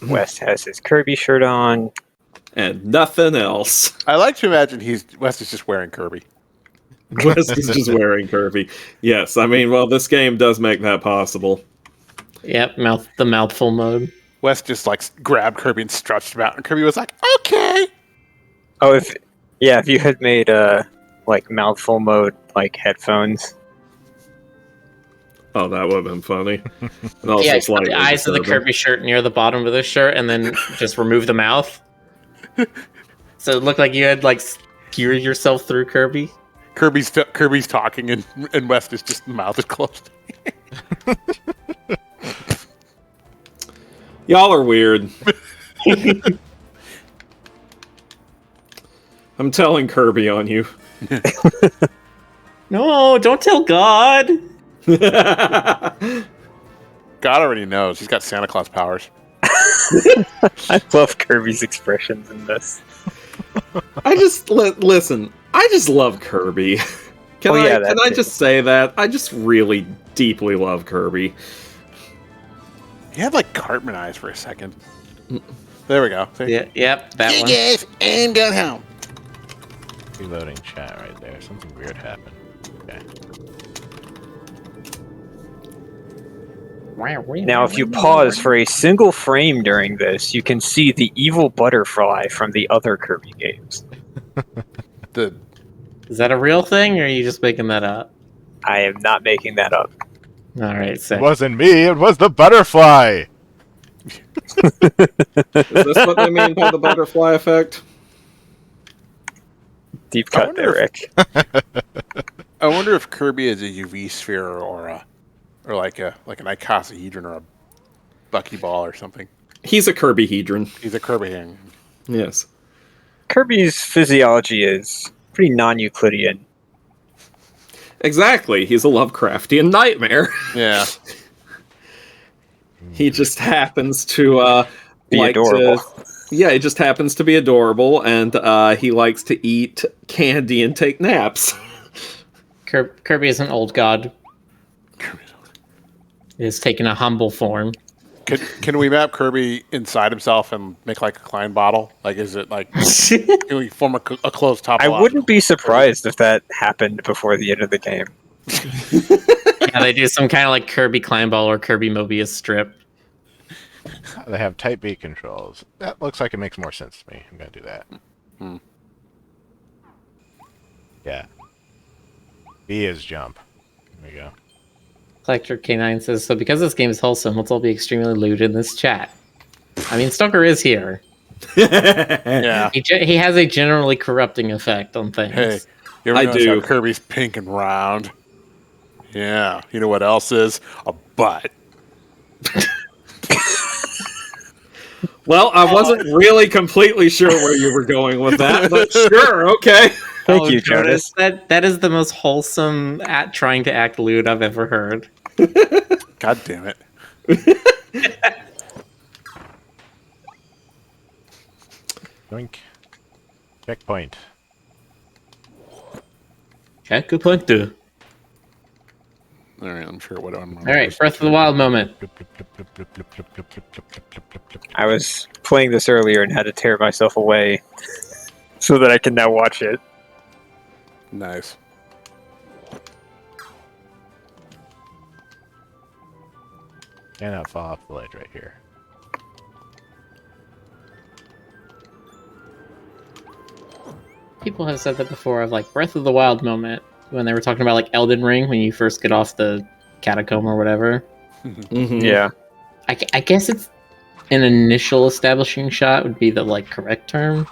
West has his Kirby shirt on. And nothing else. I like to imagine West is just wearing Kirby. West is just wearing Kirby. Yes, I mean, well, this game does make that possible. Yep, the mouthful mode. West just like grabbed Kirby and stretched him out, and Kirby was like, "Okay." Oh, if you had made like mouthful mode like headphones. Oh, that would have been funny. And also Yeah, put slightly the eyes of the disturbing. Kirby shirt near the bottom of the shirt, and then just remove the mouth. So it looked like you had like skewered yourself through Kirby. Kirby's talking, and West is just mouth is closed. Y'all are weird. I'm telling Kirby on you. No, don't tell God. God already knows. He's got Santa Claus powers. I love Kirby's expressions in this. I just listen. I just love Kirby. Can I just say that? I just really deeply love Kirby. He had like Cartman eyes for a second. There we go. See? Yeah, yep, that one. Guys, and got home. Reloading chat right there. Something weird happened. Okay. Now, if you pause for a single frame during this, you can see the evil butterfly from the other Kirby games. Is that a real thing, or are you just making that up? I am not making that up. All right, so It wasn't me. It was the butterfly. Is this what they mean by the butterfly effect? Deep cut there, Rick. I wonder if Kirby is a UV sphere or like an icosahedron or a buckyball or something. He's a Kirby-hedron. He's a Kirby. Yes. Kirby's physiology is pretty non-Euclidean. Exactly. He's a Lovecraftian nightmare. Yeah. He just happens to Be like adorable. Yeah, he just happens to be adorable, and he likes to eat candy and take naps. Kirby is an old god. Is taking a humble form. Can we map Kirby inside himself and make like a Klein bottle? Like, is it like can we form a closed top? I wouldn't be surprised if that happened before the end of the game. Yeah, they do some kind of like Kirby Klein Ball or Kirby Mobius strip. They have type B controls. That looks like it makes more sense to me. I'm gonna do that. Yeah. B is jump. There we go. Collector K9 says, so because this game is wholesome, let's all be extremely lewd in this chat. I mean, Stoker is here. Yeah. He has a generally corrupting effect on things. Hey, you ever notice how Kirby's pink and round? Yeah. You know what else is? A butt. Well, I wasn't really completely sure where you were going with that, but sure, okay. Thank you, Jonas. That is the most wholesome at trying to act lewd I've ever heard. God damn it. Doink. Checkpoint. Checkpoint. All All right, I'm sure what I'm. right, Breath of the Wild moment. I was playing this earlier and had to tear myself away so that I can now watch it. Nice. Cannot fall off the ledge right here. People have said that before of like Breath of the Wild moment when they were talking about like Elden Ring when you first get off the catacomb or whatever. Mm-hmm. Yeah. I guess it's an initial establishing shot would be the like correct term.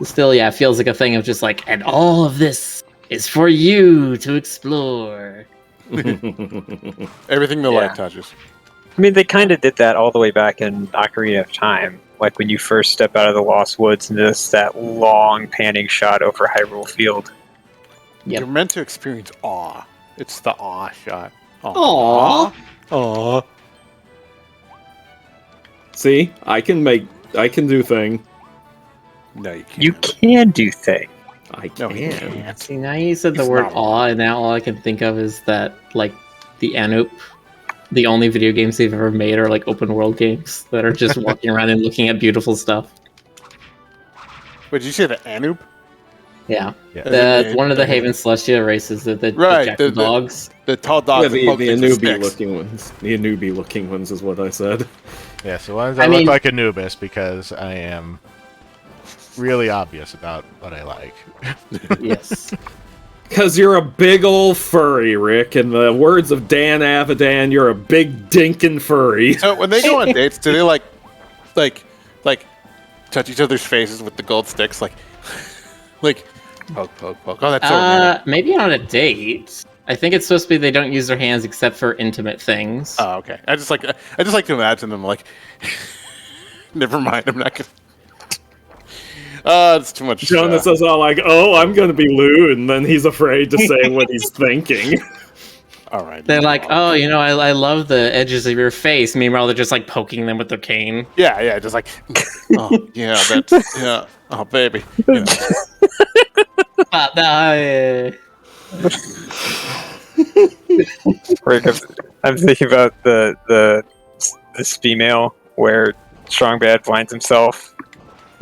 Still, yeah, it feels like a thing of just like, and all of this is for you to explore. Everything the light touches. I mean, they kind of did that all the way back in Ocarina of Time. Like when you first step out of the Lost Woods and just that long panning shot over Hyrule Field. Yep. You're meant to experience awe. It's the awe shot. Aww. Aw. See, I can do thing. No, you can't. You can do things. I No, he can. Yeah, see, now you said the He's word not awe, and now all I can think of is that, like, the Anoop the only video games they've ever made are like open world games that are just walking around and looking at beautiful stuff. Wait, did you say the Anub? Yeah. Yeah. One of the Haven Celestia races, the jackal dogs. The tall dogs. Yeah, that the poke things with Anubi sticks. looking ones. The Anubi looking ones is what I said. Yeah, so ones that look like Anubis because I am really obvious about what I like. Yes. Because you're a big old furry, Rick. In the words of Dan Avidan, you're a big dinkin' furry. So when they go on dates, do they like touch each other's faces with the gold sticks, like poke, poke, poke? Oh, that's so romantic. Maybe on a date. I think it's supposed to be they don't use their hands except for intimate things. Oh, okay. I just like to imagine them like. Never mind. I'm not gonna. It's too much. Jonas is all like, "Oh, I'm gonna be lewd," and then he's afraid to say what he's thinking. All right. They're like, oh, I love the edges of your face. Meanwhile, they're just like poking them with their cane. Yeah, just like, oh yeah, that's yeah, oh baby. Yeah. Rick, I'm thinking about this female where Strong Bad finds himself.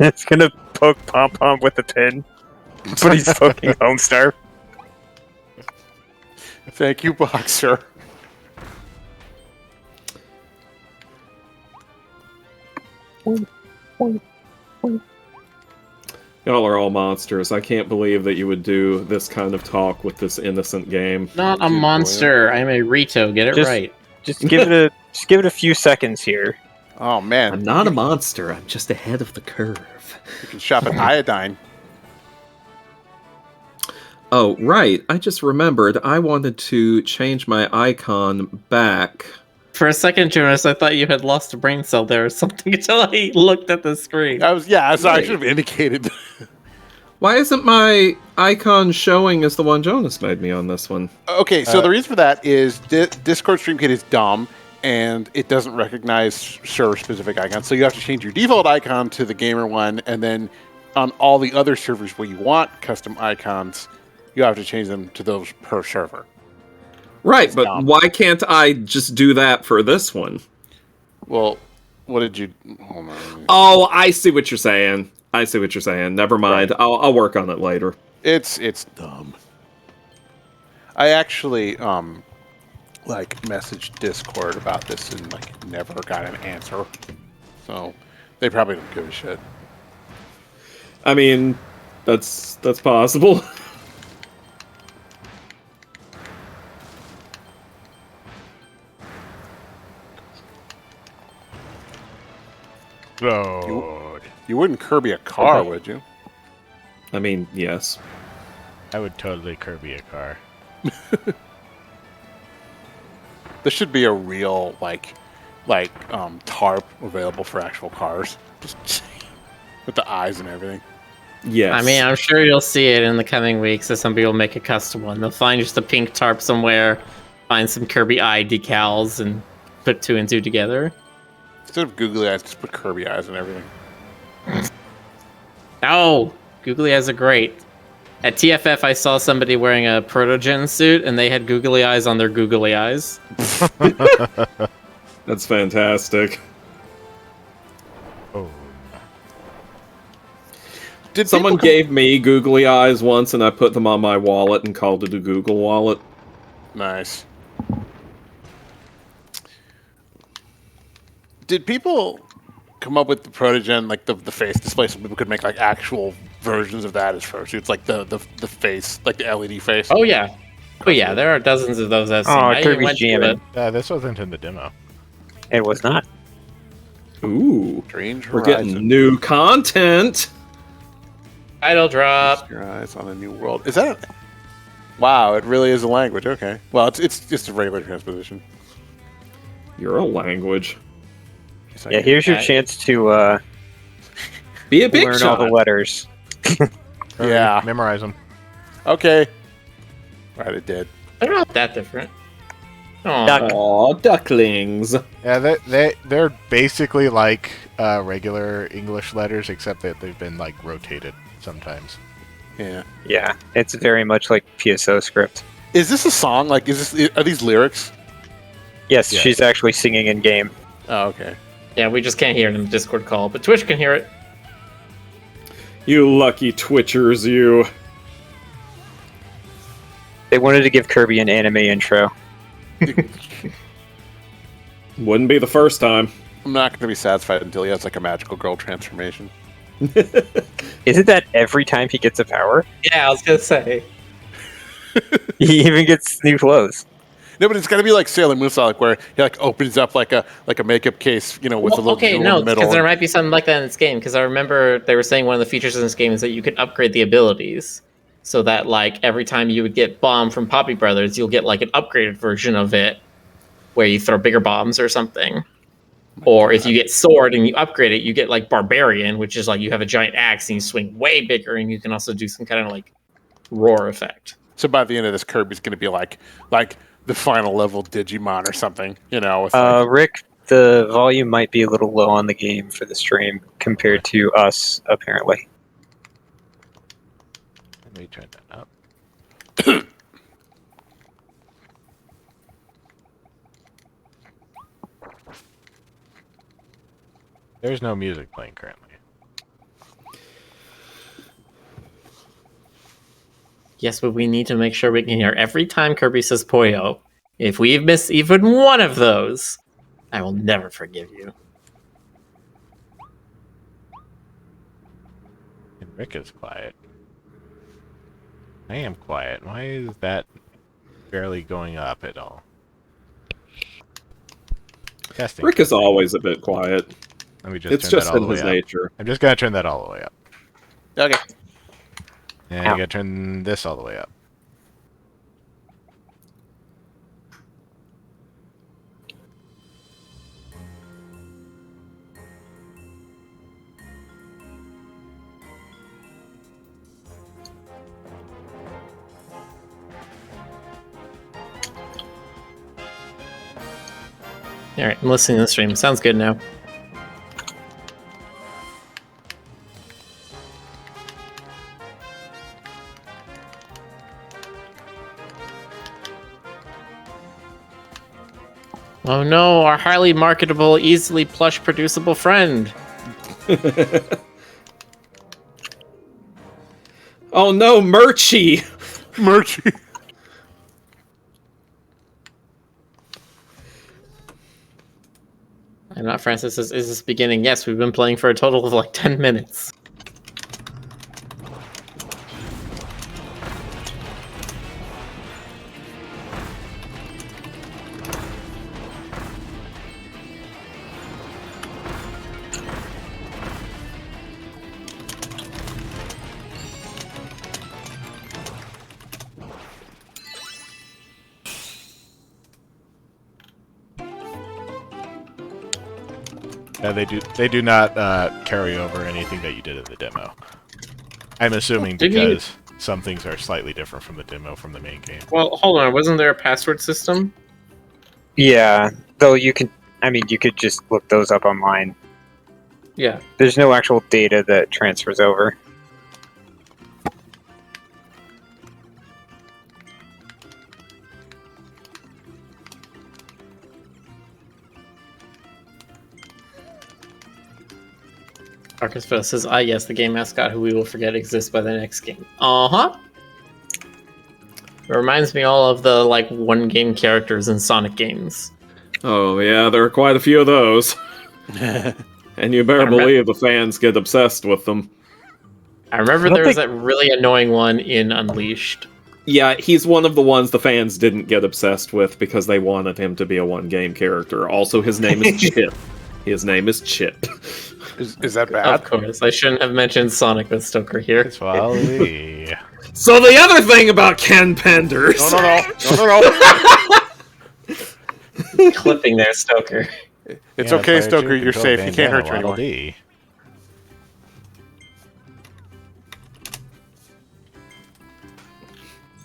It's gonna poke Pom Pom with a pin, but he's poking Homestar. Thank you, Boxer. Y'all are all monsters. I can't believe that you would do this kind of talk with this innocent game. Not a monster. I'm a Rito. Get it right. Just give it a few seconds here. Oh man, I'm not a monster. I'm just ahead of the curve. you can shop at Iodine. Oh, right. I just remembered I wanted to change my icon back. For a second, Jonas, I thought you had lost a brain cell there or something until I looked at the screen. I should have indicated. Why isn't my icon showing as the one Jonas made me on this one? Okay, so the reason for that is Discord StreamKit is dumb and it doesn't recognize server-specific icons. So you have to change your default icon to the gamer one, and then on all the other servers where you want custom icons, you have to change them to those per server. Right, but why can't I just do that for this one? Well, what did you... Hold on. Oh, I see what you're saying. Never mind. Right. I'll work on it later. It's dumb. I actually messaged Discord about this and never got an answer. So they probably don't give a shit. I mean, that's possible. Lord. You wouldn't Kirby a car, would you? I mean, yes. I would totally Kirby a car. There should be a real tarp available for actual cars, just with the eyes and everything. Yes. I mean, I'm sure you'll see it in the coming weeks as somebody will make a custom one. They'll find just a pink tarp somewhere, find some Kirby eye decals, and put two and two together. Instead of googly eyes, just put Kirby eyes and everything. Oh, googly eyes are great. At TFF, I saw somebody wearing a Protogen suit, and they had googly eyes on their googly eyes. That's fantastic. Oh. Did Someone people gave me googly eyes once, and I put them on my wallet and called it a Google wallet. Nice. Did people come up with the Protogen, the face display, so people could make actual versions of that as fursuits, like the face, like the LED face? Oh yeah, there are dozens of those I've seen. I even Kirby's went to jamming. This wasn't in the demo. It was not. Ooh, Strange we're Horizon. getting new content. Title drop. Rest your eyes on a new world. Is that? Wow, it really is a language. Okay. Well, it's just a regular transposition. You're a language. Yeah, here's your chance to Be a big learn shot. all the letters. Yeah. Memorize them. Okay. Right, it did. They're not that different. Duck. Aw, ducklings. Yeah, they're basically like regular English letters, except that they've been rotated sometimes. Yeah. Yeah, it's very much like PSO script. Is this a song? Are these lyrics? Yes, Yeah. she's actually singing in game. Oh, okay. Yeah, we just can't hear it in the Discord call, but Twitch can hear it. You lucky Twitchers, you. They wanted to give Kirby an anime intro. Wouldn't be the first time. I'm not going to be satisfied until he has like a magical girl transformation. Isn't that every time he gets a power? Yeah, I was gonna say. He even gets new clothes. No, but it's got to be like Sailor Moon style, like where he like opens up like a makeup case, with a little jewel in the middle. Because there might be something like that in this game. Because I remember they were saying one of the features in this game is that you can upgrade the abilities, so that like every time you would get bomb from Poppy Brothers, you'll get like an upgraded version of it, where you throw bigger bombs or something. Or if you get sword and you upgrade it, you get like Barbarian, which is like you have a giant axe and you swing way bigger, and you can also do some kind of like roar effect. So by the end of this, Kirby's going to be like the final level Digimon or something, with Rick, the volume might be a little low on the game for the stream compared to us, apparently. Let me turn that up. There's no music playing currently. Yes, but we need to make sure we can hear every time Kirby says Poyo. If we've missed even one of those, I will never forgive you. And Rick is quiet. I am quiet. Why is that barely going up at all? Testing. Rick is always a bit quiet. Let me just It's turn just that all in the way his up. nature. I'm just gonna turn that all the way up. Okay. And I gotta turn this all the way up. Alright, I'm listening to the stream. Sounds good now. Oh no, our highly marketable, easily plush producible friend. Oh no, Murchie! Murchie. I'm not Francis. Is this beginning? Yes, we've been playing for a total of like 10 minutes. Yeah, they do not carry over anything that you did in the demo. I'm assuming Did you- because some things are slightly different from the demo from the main game. Well, hold on. Wasn't there a password system? Yeah, though you could just look those up online. Yeah. There's no actual data that transfers over. Marcus Phil says, ah, yes, the game mascot who we will forget exists by the next game. Uh-huh. It reminds me all of the, like, one-game characters in Sonic games. Oh yeah, there are quite a few of those. And you better believe the fans get obsessed with them. I remember there was that really annoying one in Unleashed. Yeah, he's one of the ones the fans didn't get obsessed with because they wanted him to be a one-game character. Also, his name is Chip. His name is Chip. Is that bad? Of course, I shouldn't have mentioned Sonic with Stoker here. It's Wally. So the other thing about Ken Penders... No. Clipping there, Stoker. It's okay, Stoker. You're safe. He can't hurt you anymore. D.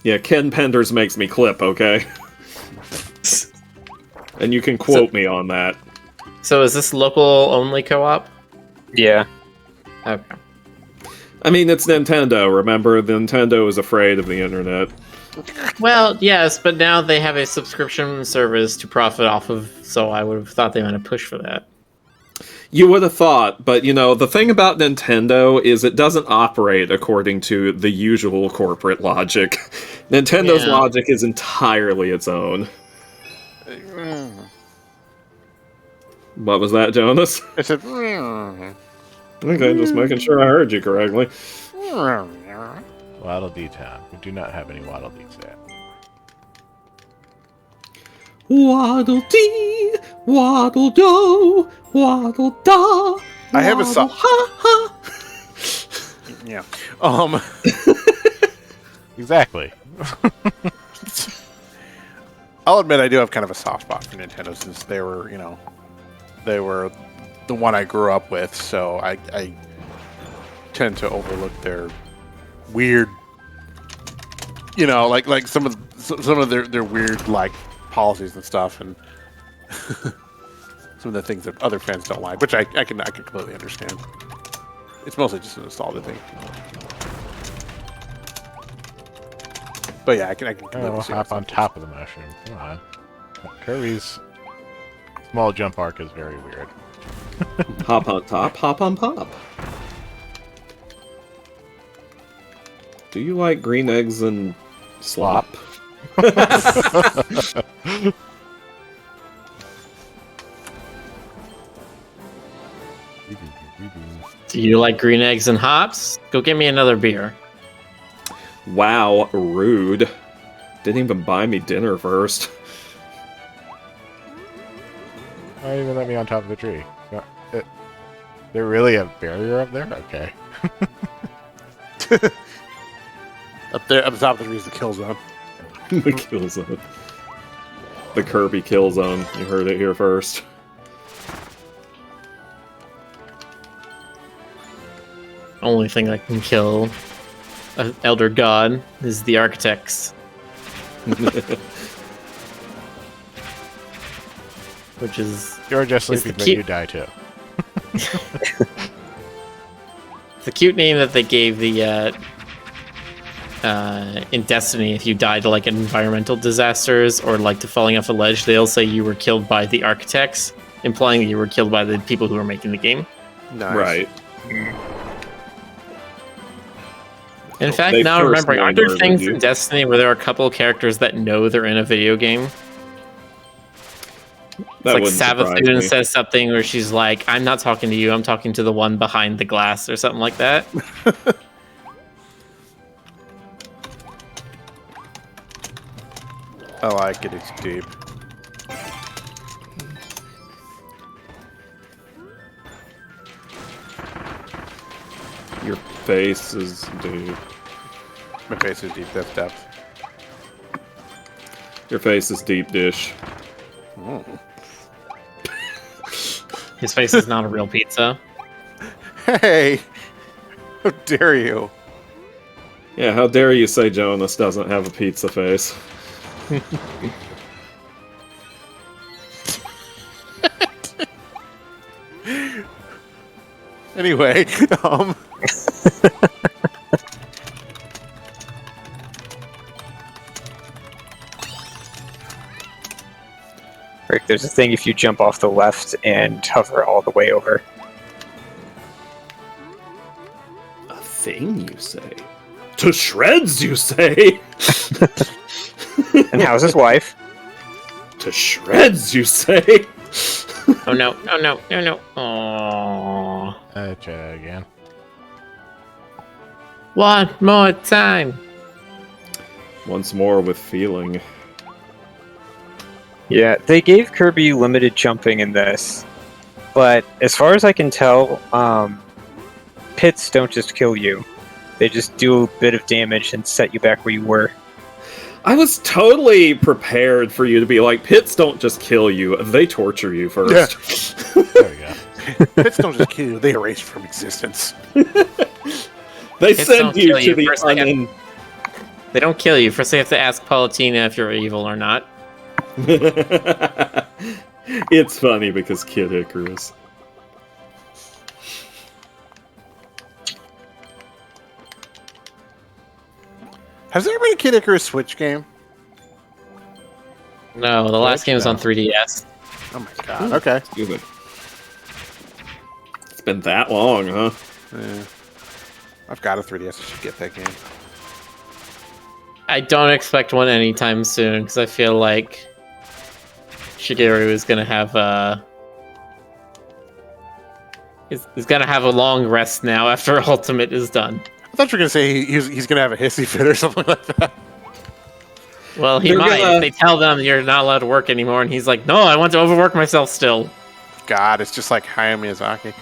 Yeah, Ken Penders makes me clip, okay? And you can quote me on that. So is this local-only co-op? Yeah. Okay. I mean, it's Nintendo, remember? Nintendo is afraid of the internet. Well, yes, but now they have a subscription service to profit off of, so I would have thought they might have pushed for that. You would have thought, but the thing about Nintendo is it doesn't operate according to the usual corporate logic. Nintendo's logic is entirely its own. What was that, Jonas? I said. Okay, just making sure I heard you correctly. Waddle Dee Town. We do not have any Waddle Dees there. Waddle dee, waddle do, waddle da. I have a song. Ha ha. Yeah. Exactly. I'll admit I do have kind of a soft spot for Nintendo since they were the one I grew up with, so I tend to overlook their weird, like some of their weird like policies and stuff, and some of the things that other fans don't like, which I can completely understand. It's mostly just a nostalgia thing. But yeah, I can completely see hop on top of the mushroom. Come on. Kirby's small jump arc is very weird. Hop on top, hop on pop. Do you like green eggs and slop? Do you like green eggs and hops? Go get me another beer. Wow, rude. Didn't even buy me dinner first. Why even let me on top of the tree? There really a barrier up there? Okay. Up there, up the top of the tree is the kill zone. The kill zone. The Kirby kill zone. You heard it here first. Only thing that can kill an elder god is the architects. Which is... You're just is sleeping, the but cute- you die too. The cute name that they gave the in Destiny, if you die to like environmental disasters or like to falling off a ledge, they'll say you were killed by the architects, implying that you were killed by the people who were making the game. Nice. Right. In fact, They now I'm remembering, aren't there personally things murdered you. in Destiny where there are a couple of characters that know they're in a video game? That It's like wouldn't surprise Savathun me. says something where she's like, I'm not talking to you, I'm talking to the one behind the glass or something like that. I like it. It's deep. Your face is deep. My face is deep. That's depth. Your face is deep dish. His face is not a real pizza. Hey, how dare you? Yeah, how dare you say Jonas doesn't have a pizza face? Anyway, Rick, there's a thing if you jump off the left and hover all the way over. A thing, you say? To shreds, you say? And how's his wife? To shreds, you say? Oh no, oh no, no, no. Aww. Try that again. One more time. Once more with feeling. Yeah, they gave Kirby limited jumping in this, but as far as I can tell, pits don't just kill you. They just do a bit of damage and set you back where you were. I was totally prepared for you to be like, pits don't just kill you, they torture you first. There we go. pits don't just kill you; they erase you from existence. They Pits send don't you kill to you. the First they unin... They don't kill you. First they have to ask Palutena if you're evil or not. It's funny because Kid Icarus. Has there been a Kid Icarus Switch game? No, the last game was on 3DS. Oh my god. Okay. Stupid. It's been that long, huh? Yeah. I've got a 3DS. I should get that game. I don't expect one anytime soon because I feel like Shigeru is gonna have he's gonna have a long rest now after Ultimate is done. I thought you were gonna say he's gonna have a hissy fit or something like that. Well, he They're might gonna- if they tell them you're not allowed to work anymore, and he's like, "No, I want to overwork myself still." God, it's just like Hayao Miyazaki.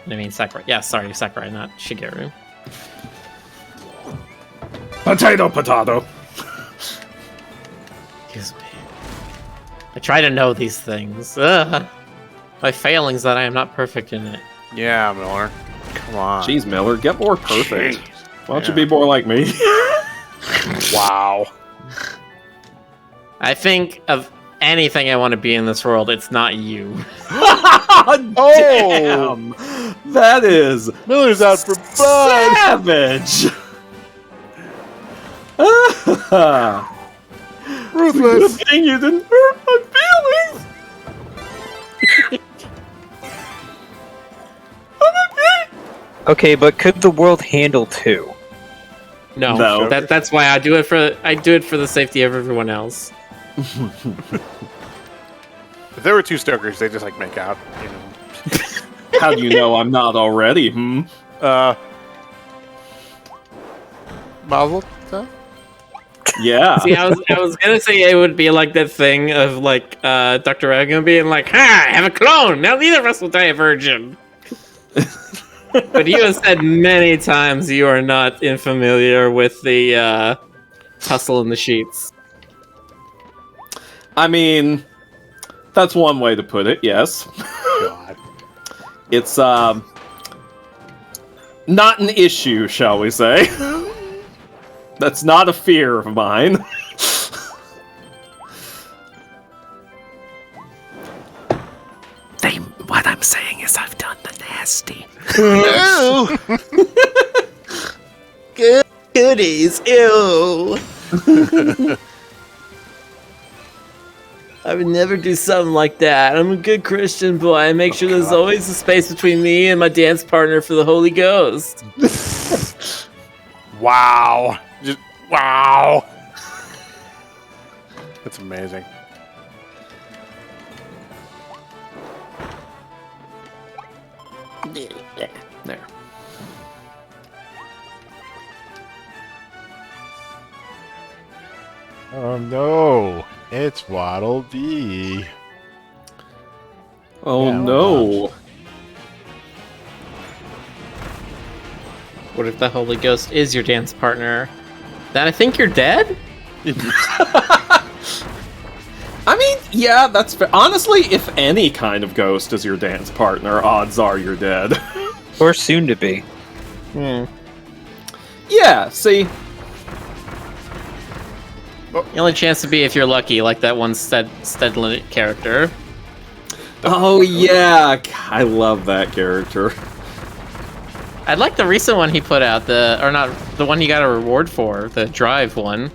I mean, Sakurai. Yeah, sorry, Sakurai, not Shigeru. Potato. Excuse me. I try to know these things. Ugh. My failings that I am not perfect in it. Yeah, Miller. Come on. Jeez, Miller, get more perfect. Jeez. Why don't you be more like me? Wow. I think of anything I want to be in this world, it's not you. Damn! That is Miller's out for blood. savage! Ruthless. Good thing you didn't hurt my feelings! Okay, but could the world handle 2? No. That's why I do it for the safety of everyone else. If there were two Stokers, they just like make out. You know. How do you know I'm not already, Mazel tov? Yeah. See, I was gonna say it would be like that thing of like Dr. Reagan being like, "Ha! I have a clone. Now neither of us will die a virgin." But you have said many times you are not familiar with the hustle in the sheets. I mean, that's one way to put it, yes. God. It's, not an issue, shall we say. That's not a fear of mine. What I'm saying is I've done the nasty. Ew. Goodies, ew. I would never do something like that. I'm a good Christian boy. I make sure there's always a space between me and my dance partner for the Holy Ghost. Wow. Just wow. That's amazing. There. Oh no, it's Waddle Dee. Oh Yeah, no. What if the Holy Ghost is your dance partner? Then I think you're dead? I mean, yeah, that's fair. Honestly, if any kind of ghost is your dance partner, odds are you're dead. Or soon to be. Yeah, see? The only chance to be if you're lucky, like that one Stedland character. Oh yeah, I love that character. I like the recent one he put out, the one he got a reward for, the Drive one.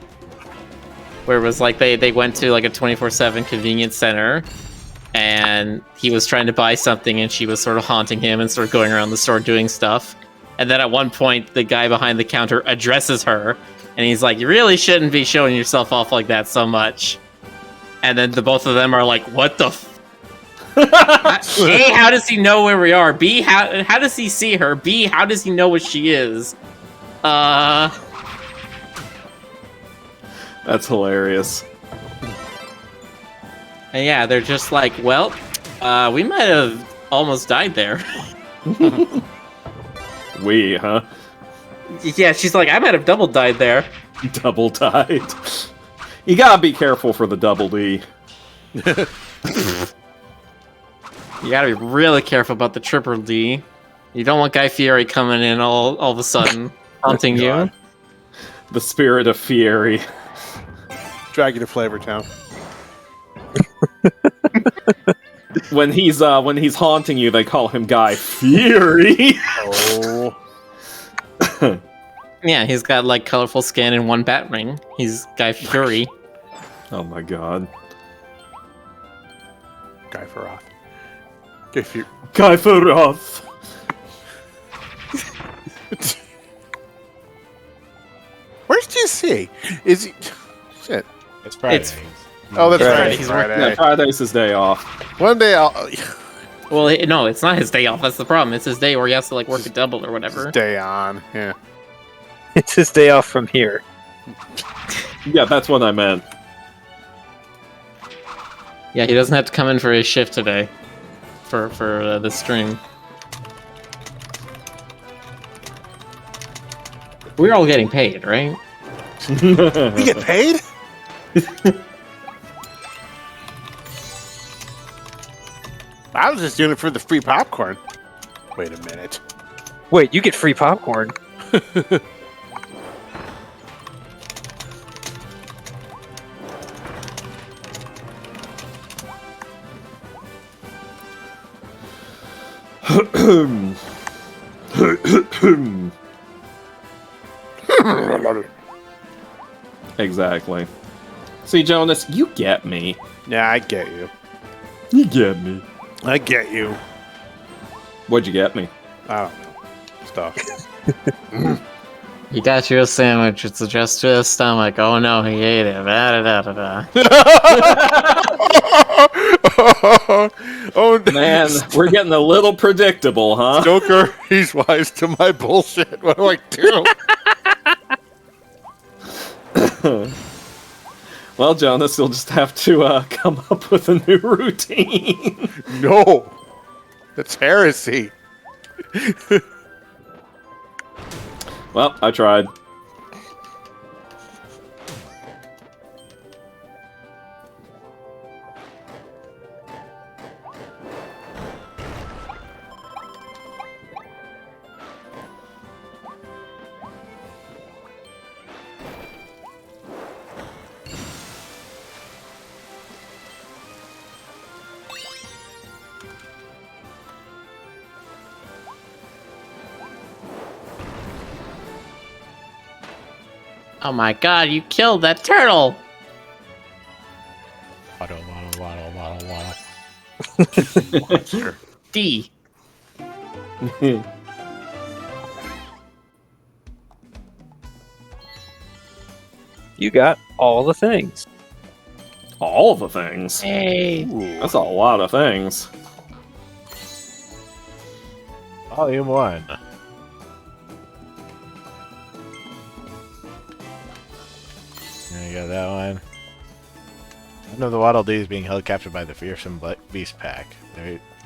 Where it was like they went to like a 24/7 convenience center and he was trying to buy something and she was sort of haunting him and sort of going around the store doing stuff. And then at one point the guy behind the counter addresses her and he's like, "You really shouldn't be showing yourself off like that so much." And then the both of them are like, "What the A, how does he know where we are? B, how does he see her? B, how does he know what she is?" That's hilarious. And yeah, they're just like, "Well, we might have almost died there." We, huh? Yeah, she's like, "I might have double died there." Double died. You gotta be careful for the double D. You gotta be really careful about the triple D. You don't want Guy Fieri coming in all of a sudden, haunting you. God. The spirit of Fieri. Drag you to Flavor Town. When he's haunting you, they call him Guy Fury. Oh. Yeah, he's got like colorful skin and one bat ring. He's Guy Fury. Oh my god. Guy Farroth. Guy Fury. Guy Furoth. Where's GC? Is he? Shit. It's Friday. It's- Oh, that's Friday. right. He's Friday. Yeah, Friday's his day off. One day I'll. Well, no, it's not his day off. That's the problem. It's his day where he has to like work a double or whatever. Day on. Yeah. It's his day off from here. Yeah, that's what I meant. Yeah, he doesn't have to come in for his shift today. For the stream. We're all getting paid, right? We get paid? I was just doing it for the free popcorn. Wait a minute. Wait, you get free popcorn. Exactly. See, Jonas, you get me. Yeah, I get you. You get me. I get you. What'd you get me? I don't know. Stuff. He got you a sandwich. It's just to his stomach. Oh no, he ate it. Da, da, da, da, da. Oh, Man, we're getting a little predictable, huh? Joker, he's wise to my bullshit. What do I do? Well, Jonas, you'll just have to come up with a new routine. No. That's heresy. Well, I tried. Oh my god, you killed that turtle! Waddle, waddle, waddle, waddle, waddle. Monster. D. You got all the things. All the things. Hey. That's a lot of things. Volume 1. There you go, that one. None of the Waddle Dees being held captive by the fearsome beast pack.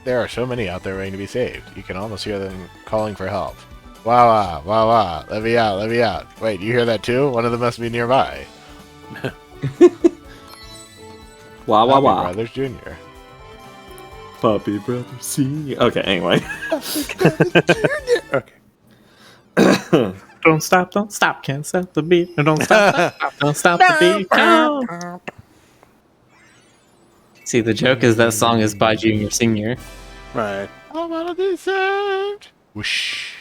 There are so many out there waiting to be saved. You can almost hear them calling for help. Wah wah, wah wah, let me out, let me out. Wait, you hear that too? One of them must be nearby. Wah wah Happy wah. Brothers Jr. Puppy brother senior. Okay, anyway. Okay. Don't stop, can't stop the beat. No, don't stop, don't stop the beat. Come. See, the joke is that song is by Junior Senior. Right. All Waddle Dees saved! Whoosh.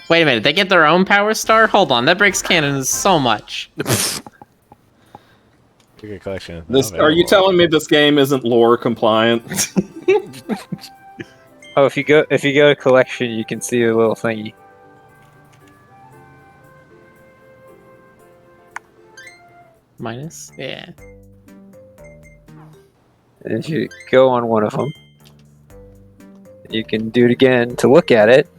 Wait a minute, they get their own power star? Hold on, that breaks canon so much. Bigger collection. is This, now are you available. telling me this game isn't lore compliant? Oh, if you go to collection, you can see a little thingy. Minus? Yeah. And if you go on one of them, you can do it again to look at it.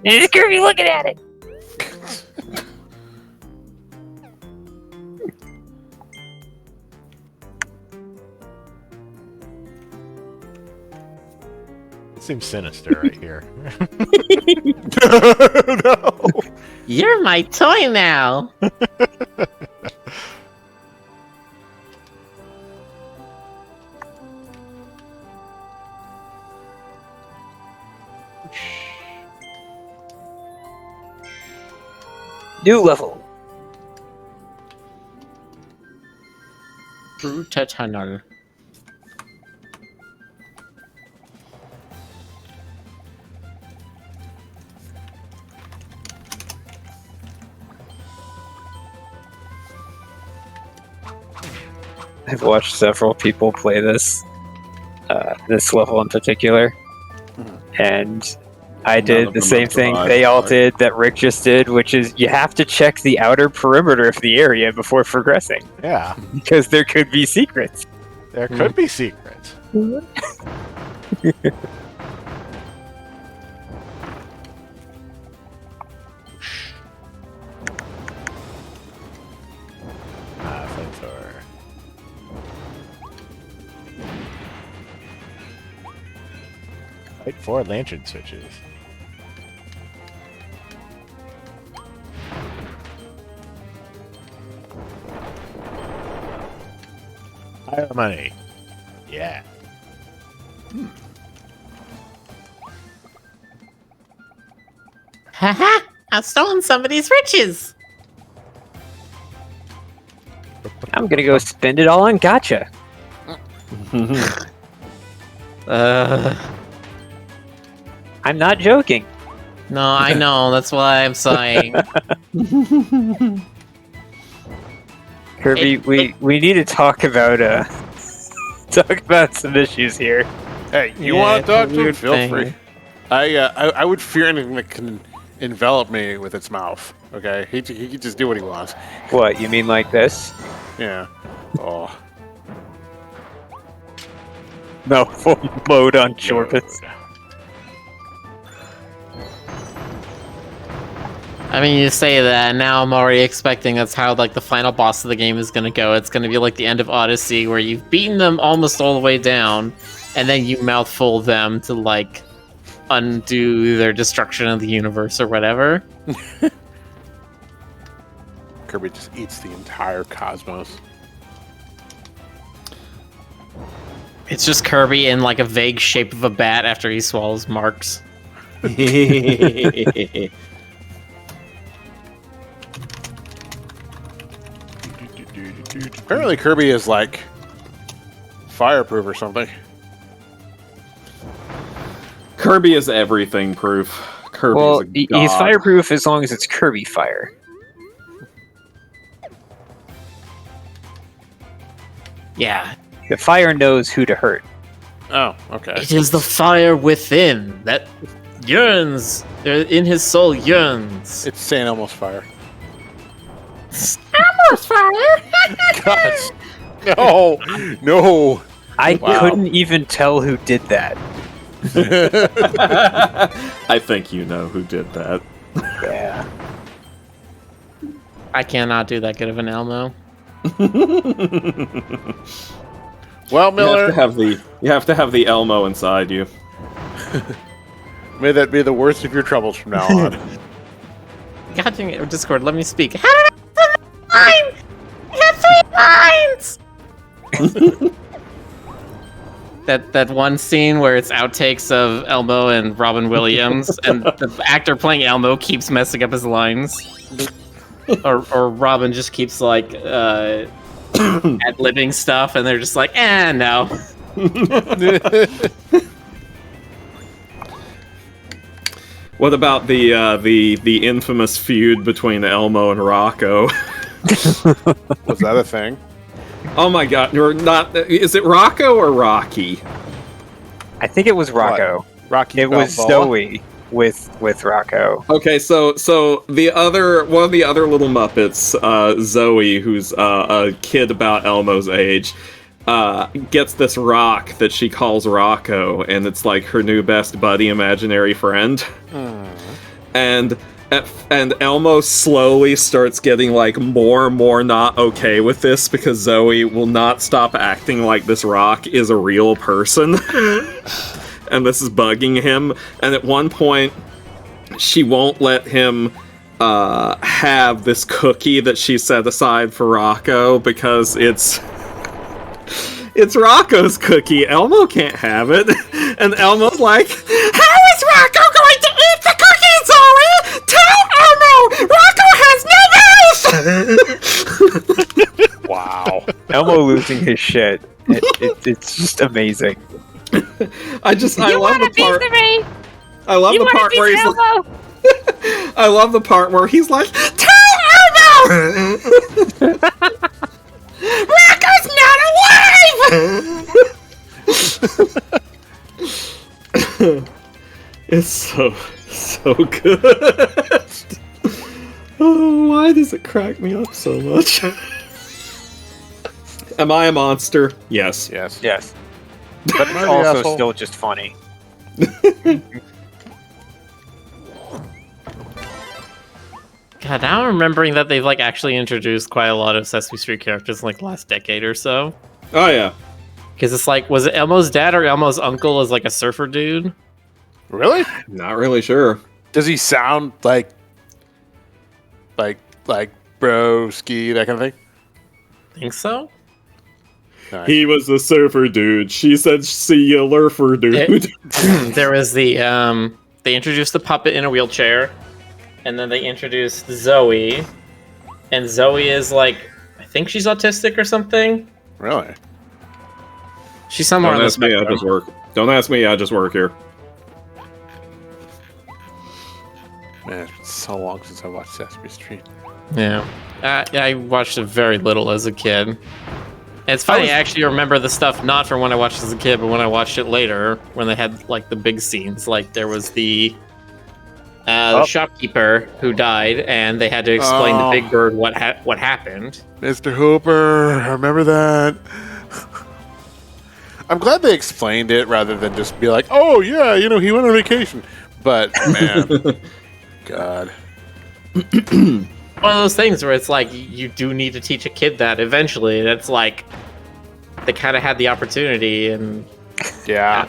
It's Kirby looking at it. It seems sinister right here. No. You're my toy now! New level. Through the tunnel. I've watched several people play this level in particular, and I None did of the them same have thing survived, they all right? did that Rick just did, which is you have to check the outer perimeter of the area before progressing, Yeah, because there could be secrets. there could be secrets. Flamethrower. Light 4 lantern switches. Higher money. Yeah. Haha! I've stolen somebody's riches! I'm gonna go spend it all on gotcha. I'm not joking. No, I know, that's why I'm sighing. Kirby, we need to talk about some issues here. Hey, you Yeah, want to talk it's a to him? weird Feel thing. free. I would fear anything that can envelop me with its mouth. Okay, he can just do what he wants. What, you mean like this? Yeah. Oh. No, full mode on Jorbis. I mean, you say that, and now I'm already expecting that's how, like, the final boss of the game is gonna go. It's gonna be like the end of Odyssey, where you've beaten them almost all the way down, and then you mouthful them to, like, undo their destruction of the universe or whatever. Kirby just eats the entire cosmos. It's just Kirby in, like, a vague shape of a bat after he swallows marks. Apparently Kirby is like fireproof or something. Kirby is everything proof. Kirby Well, is a he's god. fireproof as long as it's Kirby fire. Yeah, The fire knows who to hurt. Oh, okay. it is the fire within that yearns. In his soul yearns. It's San Elmo's fire. Elmo's fire. Gosh. No. No. I Wow. couldn't even tell who did that. I think you know who did that. Yeah. I cannot do that good of an Elmo. Well, You Miller, have to have the Elmo inside you. may that be the worst of your troubles from now on. God dang it, Discord, let me speak. How did I have line? I had 3 lines! That one scene where it's outtakes of Elmo and Robin Williams, and the actor playing Elmo keeps messing up his lines. or Robin just keeps, like, ad-libbing stuff, and they're just like, no. What about the infamous feud between Elmo and Rocco? Was that a thing? Oh my god, you're not. Is it Rocco or Rocky? I think it was Rocco. Rocky It was Balboa? Zoe with Rocco. Okay, so one of the other little Muppets, Zoe, who's a kid about Elmo's age, gets this rock that she calls Rocco, and it's like her new best buddy, imaginary friend. And Elmo slowly starts getting like more and more not okay with this because Zoe will not stop acting like this rock is a real person. And this is bugging him. And at one point, she won't let him have this cookie that she set aside for Rocco because it's Rocco's cookie. Elmo can't have it. And Elmo's like, how is Rocco going to eat the cookie, Zoe? Tell Elmo! Rocco has no Wow. Elmo losing his shit. It's just amazing. I love the part. I love the part where he's like, I love the part where he's like, "Tell Elmo, Rocco's not alive." It's so good. Oh, why does it crack me up so much? Am I a monster? Yes. Yes. Yes. But it's Marty, also asshole. still just funny. God, now I'm remembering that they've like actually introduced quite a lot of Sesame Street characters in like the last decade or so. Oh yeah. Because it's like, was it Elmo's dad or Elmo's uncle as like a surfer dude? Really? Not really sure. Does he sound like broski, that kind of thing? Think so? Nice. He was the surfer dude. She said, "See ya, lurfer dude." There was the they introduced the puppet in a wheelchair, and then they introduced Zoe, and Zoe is like, I think she's autistic or something. Really? She's somewhere Don't on the ask me. I spectrum. just work. Don't ask me. I just work here. Man, it's been so long since I watched Sesame Street. Yeah, I watched it very little as a kid. It's funny, I actually remember the stuff not from when I watched it as a kid, but when I watched it later, when they had like the big scenes. Like there was the shopkeeper who died, and they had to explain to Big Bird what happened. Mr. Hooper, I remember that. I'm glad they explained it rather than just be like, "Oh yeah, you know, he went on vacation." But man, God. One of those things where it's like you do need to teach a kid that eventually. And it's like they kind of had the opportunity, and Yeah.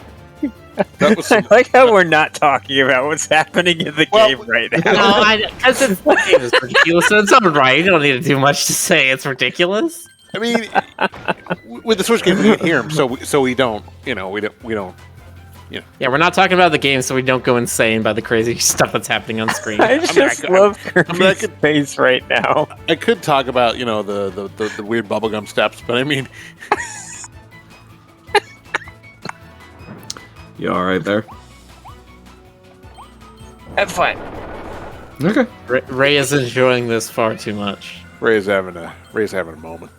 That was I like how we're not talking about what's happening in the game right now. because it's ridiculous in its own right. You don't need to do much to say it's ridiculous. I mean, with the Switch game, we can hear him, so we don't, you know, we don't. Yeah, we're not talking about the game, so we don't go insane by the crazy stuff that's happening on screen. I just love Kirby's face right now. I could talk about, you know, the weird bubblegum steps, but I mean, You all right there? Have fun. Okay. Ray is enjoying this far too much. Ray's having a moment.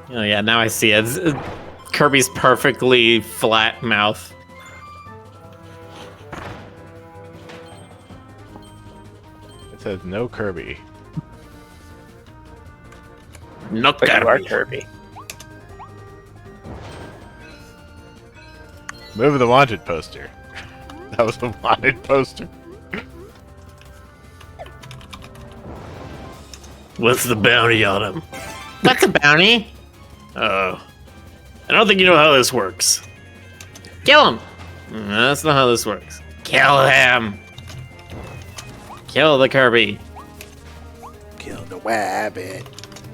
Oh yeah, now I see it. Kirby's perfectly flat mouth. It says no Kirby. No But you are Kirby. Kirby. Move the wanted poster. That was the wanted poster. What's the bounty on him? What's a bounty? Oh. I don't think you know how this works. Kill him! That's not how this works. Kill him! Kill the Kirby. Kill the wabbit.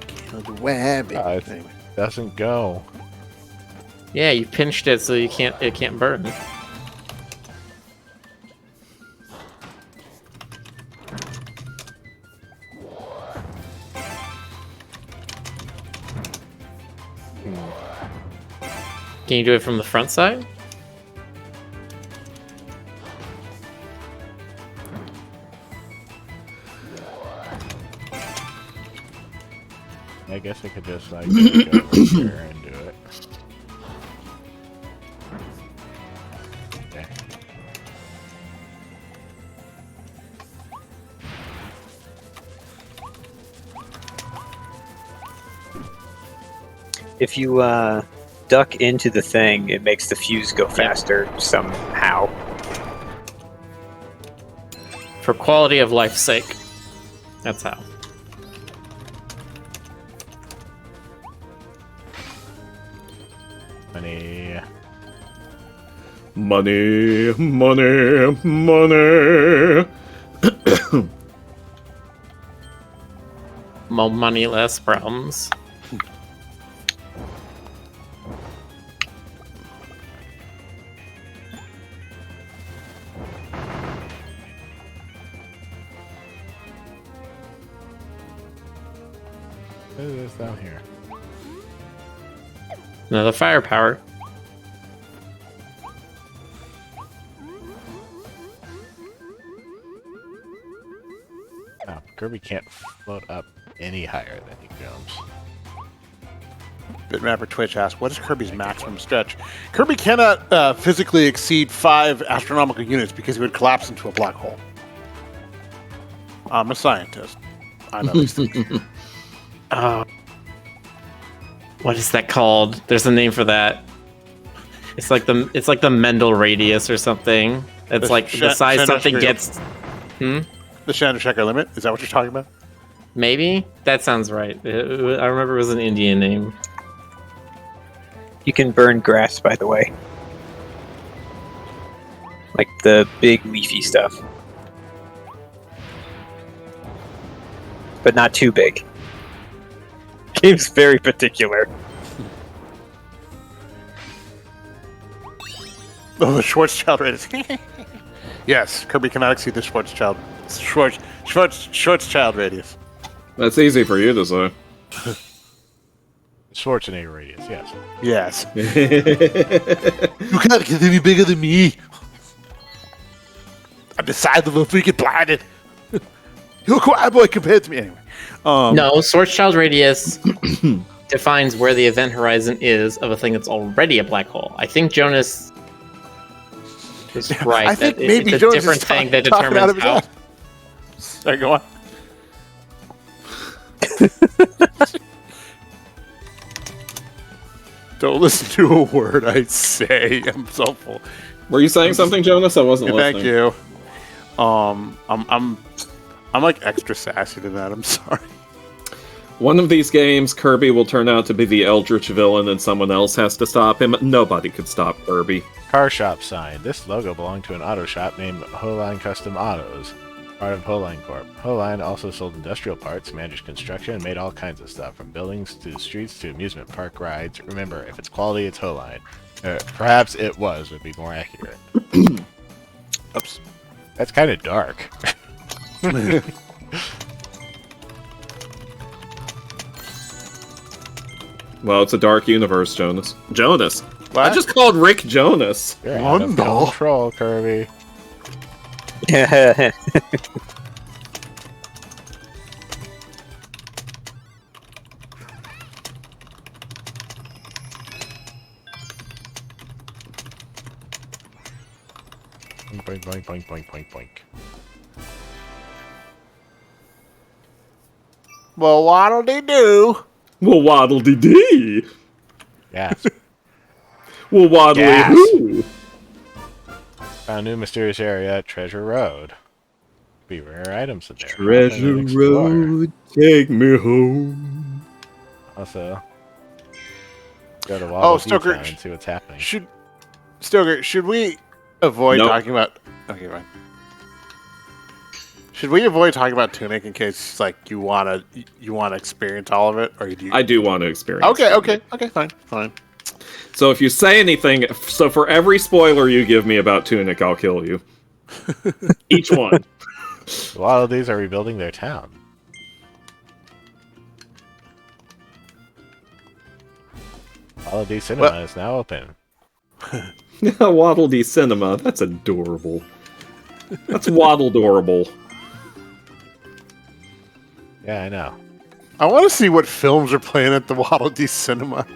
Kill the wabbit. It doesn't go. Yeah, you pinched it so it can't burn. Can you do it from the front side? I guess I could just like go over here and do it. Okay. If you duck into the thing, it makes the fuse go faster somehow. For quality of life's sake. That's how. Money. Money, money, money. More money, less problems. is this down here? Another firepower. Oh, Kirby can't float up any higher than he jumps. Bitmapper Twitch asks, what is Kirby's maximum stretch? Kirby cannot physically exceed 5 astronomical units because he would collapse into a black hole. I'm a scientist. I know these things. What is that called? There's a name for that. It's like the Mendel radius or something. It's The like the size something gets. The Chandrasekhar limit? Is that what you're talking about? Maybe that sounds right. I remember it was an Indian name. You can burn grass, by the way. Like the big leafy stuff. But not too big. Game's very particular. Oh, the Schwarzschild radius. Yes, Kirby cannot exceed the Schwarzschild radius. That's easy for you to say. Schwarzenegger radius, yes. Yes. You can't get any bigger than me. I'm the size of a freaking planet. You're a quiet boy compared to me. Anyway. No, Schwarzschild radius defines where the event horizon is of a thing that's already a black hole. I think Jonas is right. I think that maybe it's a Jonas different is thing that talking out of determines his how. ass. Sorry, go on. Don't listen to a word I say. I'm so full. Were you saying something, Jonas? I wasn't listening. Thank you. I'm like extra sassy to that. I'm sorry. One of these games, Kirby will turn out to be the Eldritch villain and someone else has to stop him. Nobody could stop Kirby. Car shop sign. This logo belonged to an auto shop named Holine Custom Autos, part of Holine Corp. Holine also sold industrial parts, managed construction, and made all kinds of stuff, from buildings to streets to amusement park rides. Remember, if it's quality, it's Holine. Perhaps it would be more accurate. Oops. That's kind of dark. Well, it's a dark universe, Jonas. Jonas! What? I just called Rick Jonas. You're out of Wonderful. control, Kirby. Boink, boink, boink, boink, boink, boink. Well, what'll they do? Well, waddle-dee-dee! Yes. Well, waddle-dee-hoo! Found new mysterious area at Treasure Road. Be rare items in there. Treasure Open and explore. Road, take me home. Also, go to Waddle Dee Stoker, Town and see what's happening. Should we avoid Nope. talking about? Okay, fine. Should we avoid talking about Tunic in case like you wanna experience all of it, or do you? I do want to experience Okay, fine. So if you say anything, so for every spoiler you give me about Tunic, I'll kill you. Each one. Waddle Dees are rebuilding their town. Waddle Dee Cinema is now open. Waddle Dee Cinema. That's adorable. That's waddle-dorable. Yeah, I know. I want to see what films are playing at the Waddle Dee Cinema.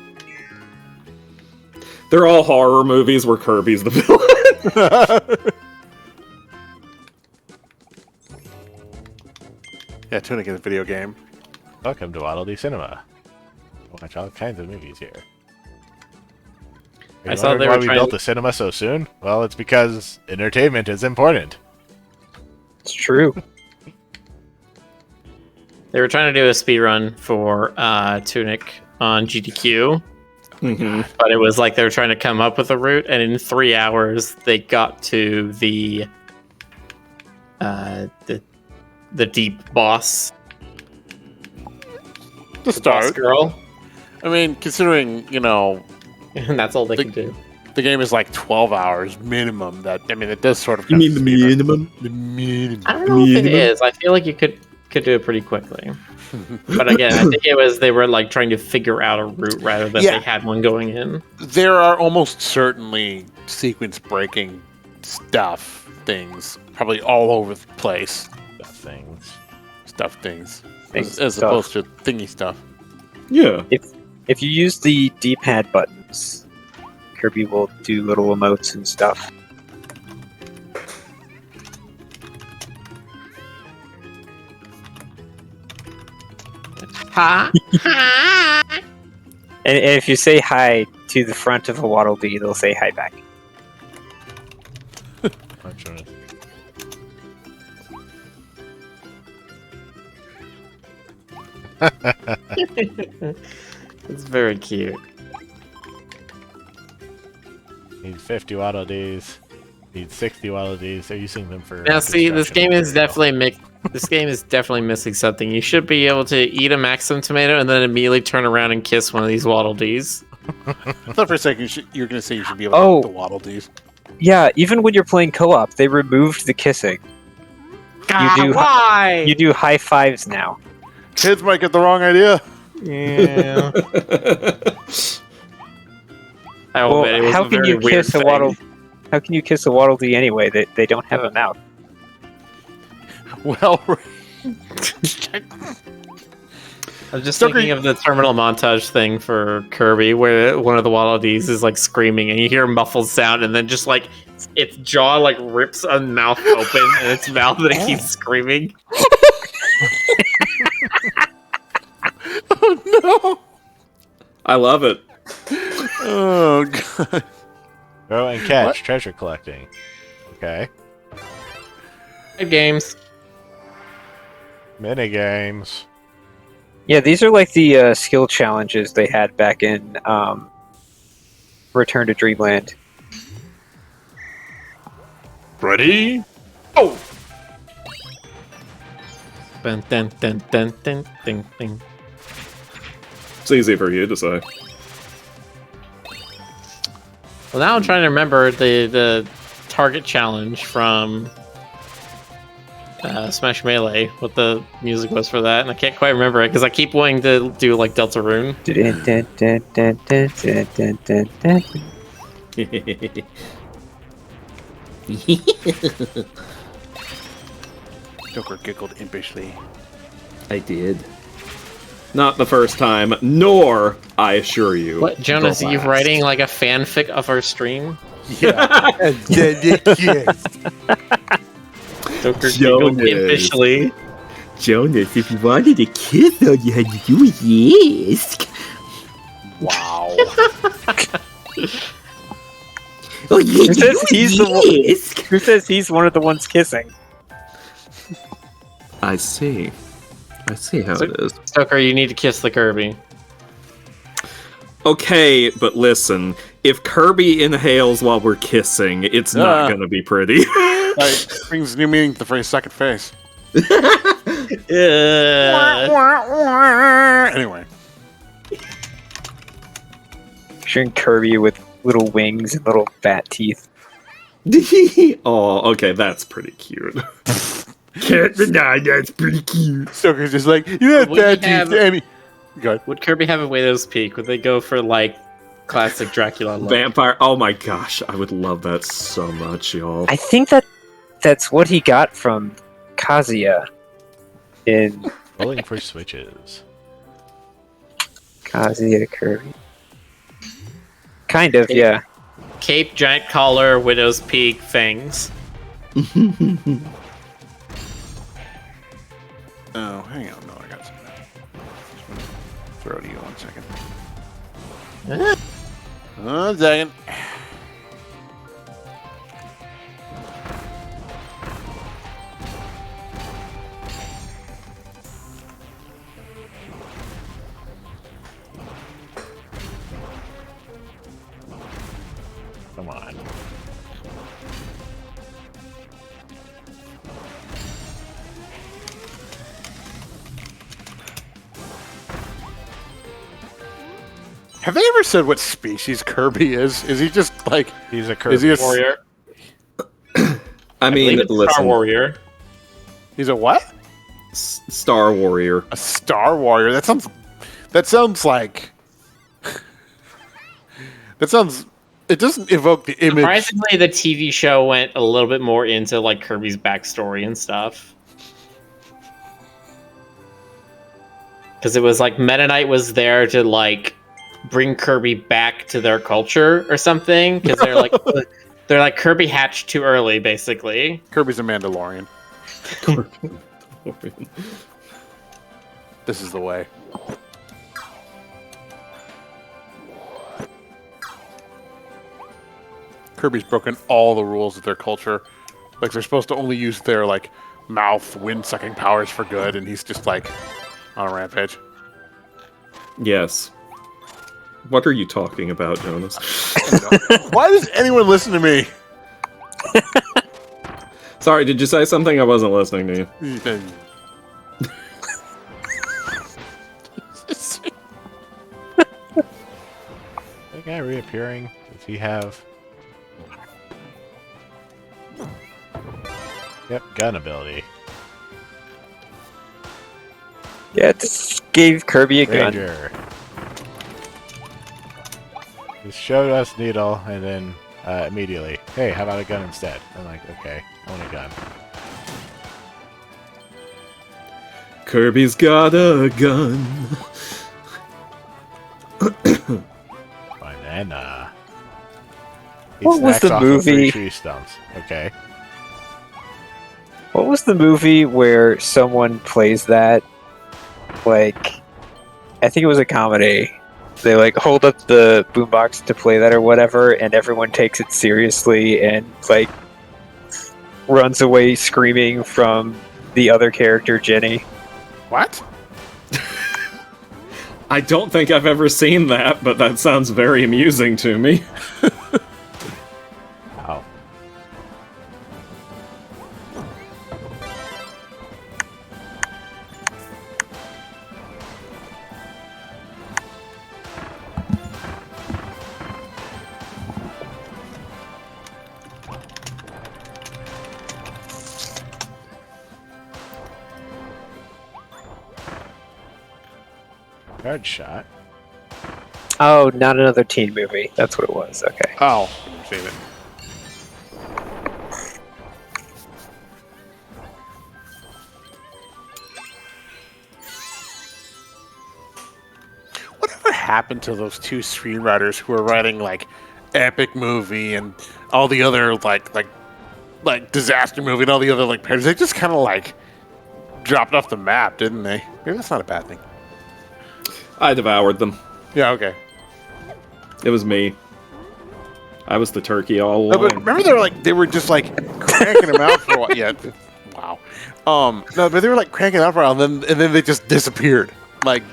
They're all horror movies where Kirby's the villain. Yeah, Tunic is a video game. Welcome to Waddle Dee Cinema. Watch all kinds of movies here. Are I you saw wondering they why were we trying built to- the cinema so soon? Well, it's because entertainment is important. It's true. They were trying to do a speedrun for Tunic on GDQ, but it was like they were trying to come up with a route, and in 3 hours they got to the deep boss. The Boss start. girl. I mean, considering And that's all they could do. the game is like 12 hours minimum. It does sort of. You mean the minimum? The minimum. I don't know if it is. I feel like you could could do it pretty quickly. But again, I think it was they were like trying to figure out a route rather than they had one going in. There are almost certainly sequence breaking things, probably all over the place. Stuff things. As opposed to thingy stuff. Yeah. If you use the D-pad buttons, Kirby will do little emotes and stuff. Ha! And if you say hi to the front of a Waddle Dee, they'll say hi back. I'm sure. It's very cute. Need 50 Waddle Dees. Need 60 Waddle Dees. They're using them for. Now, see, this construction game is material. definitely This game is definitely missing something. You should be able to eat a Maxim tomato and then immediately turn around and kiss one of these Waddle Dees. I thought for a second you were going to say you should be able to eat the Waddle Dees. Yeah, even when you're playing co-op, they removed the kissing. Why? You do high fives now. Kids might get the wrong idea. Yeah. I bet it was how a can very you weird kiss a thing. Waddle? How can you kiss a Waddle Dee anyway? They don't have a mouth. Well, I'm just thinking of the terminal montage thing for Kirby, where one of the Waddle Dees is like screaming, and you hear a muffled sound, and then just like its jaw like rips a mouth open, and its mouth, and it keeps screaming. oh no! I love it. Oh god! Go and catch What? treasure collecting. Okay. Games. Mini games. Yeah, these are like the skill challenges they had back in Return to Dreamland. Ready? Oh! Dun, dun, dun, dun, dun, dun, dun. It's easy for you to say. Well, now I'm trying to remember the target challenge from Smash Melee, what the music was for that, and I can't quite remember it because I keep wanting to do like Deltarune. Joker giggled impishly. I did. Not the first time, nor, I assure you. What, Jonas, the are you last. writing like a fanfic of our stream? Yes. Joker giggled Jonas. impishly. Jonas, if you wanted a kiss, all you had to do was yes. Wow. Oh, yeah, Who says he's the one? yes. Who says he's one of the ones kissing? I see. I see how it is. Stoker, you need to kiss the Kirby. Okay, but listen. If Kirby inhales while we're kissing, it's not gonna be pretty. That brings new meaning to the phrase "second face." Anyway, Picturing Kirby with little wings and little bat teeth. Oh, okay, that's pretty cute. Can't deny that's pretty cute. Stoker's just like, you have Would bad he have- teeth, Annie. Go ahead. Would Kirby have a Widow's Peak? Would they go for like classic Dracula look? Vampire. Oh my gosh, I would love that so much, y'all. I think that's what he got from Kazuya in Rolling for switches. Kazuya Kirby. Kind of, yeah. Cape, giant collar, Widow's Peak, fangs. Oh, hang on. No, I got some. Throw to you 1 second. 1 second. Come on. Have they ever said what species Kirby is? Is he just like? He's a Kirby. Is he a Warrior. I mean, Star listen. Warrior. He's a what? Star Warrior. A Star Warrior. That sounds like. That sounds. It doesn't evoke the image. Surprisingly, the TV show went a little bit more into like Kirby's backstory and stuff. Because it was like Meta Knight was there to like bring Kirby back to their culture or something. Because they're like Kirby hatched too early, basically. Kirby's a Mandalorian. This is the way. Kirby's broken all the rules of their culture. Like, they're supposed to only use their, like, mouth, wind-sucking powers for good, and he's just, like, on a rampage. Yes. What are you talking about, Jonas? Why does anyone listen to me? Sorry, did you say something? I wasn't listening to you. That guy reappearing? Does he have... Yep, gun ability. Yeah, it just gave Kirby a gun. Ranger. Just showed us needle, and then immediately, hey, how about a gun instead? I'm like, okay, I want a gun. Kirby's got a gun. Banana. He What was snacks the off of 3 movie? tree stumps. Okay. What was the movie where someone plays that? Like, I think it was a comedy. They like hold up the boombox to play that or whatever, and everyone takes it seriously and like runs away screaming from the other character, Jenny. What? I don't think I've ever seen that, but that sounds very amusing to me. Wow. Guard shot. Oh, not another teen movie. That's what it was. Okay. Oh, I've seen it. Whatever happened to those 2 screenwriters who were writing like epic movie and all the other like disaster movie and all the other like parodies? They just kind of like dropped off the map, didn't they? Maybe that's not a bad thing. I devoured them. Yeah. Okay. It was me. I was the turkey all No, along. but remember they were just like cranking them out for a while. Yeah. Wow. No, but they were like cranking out for a while, and then they just disappeared. Like,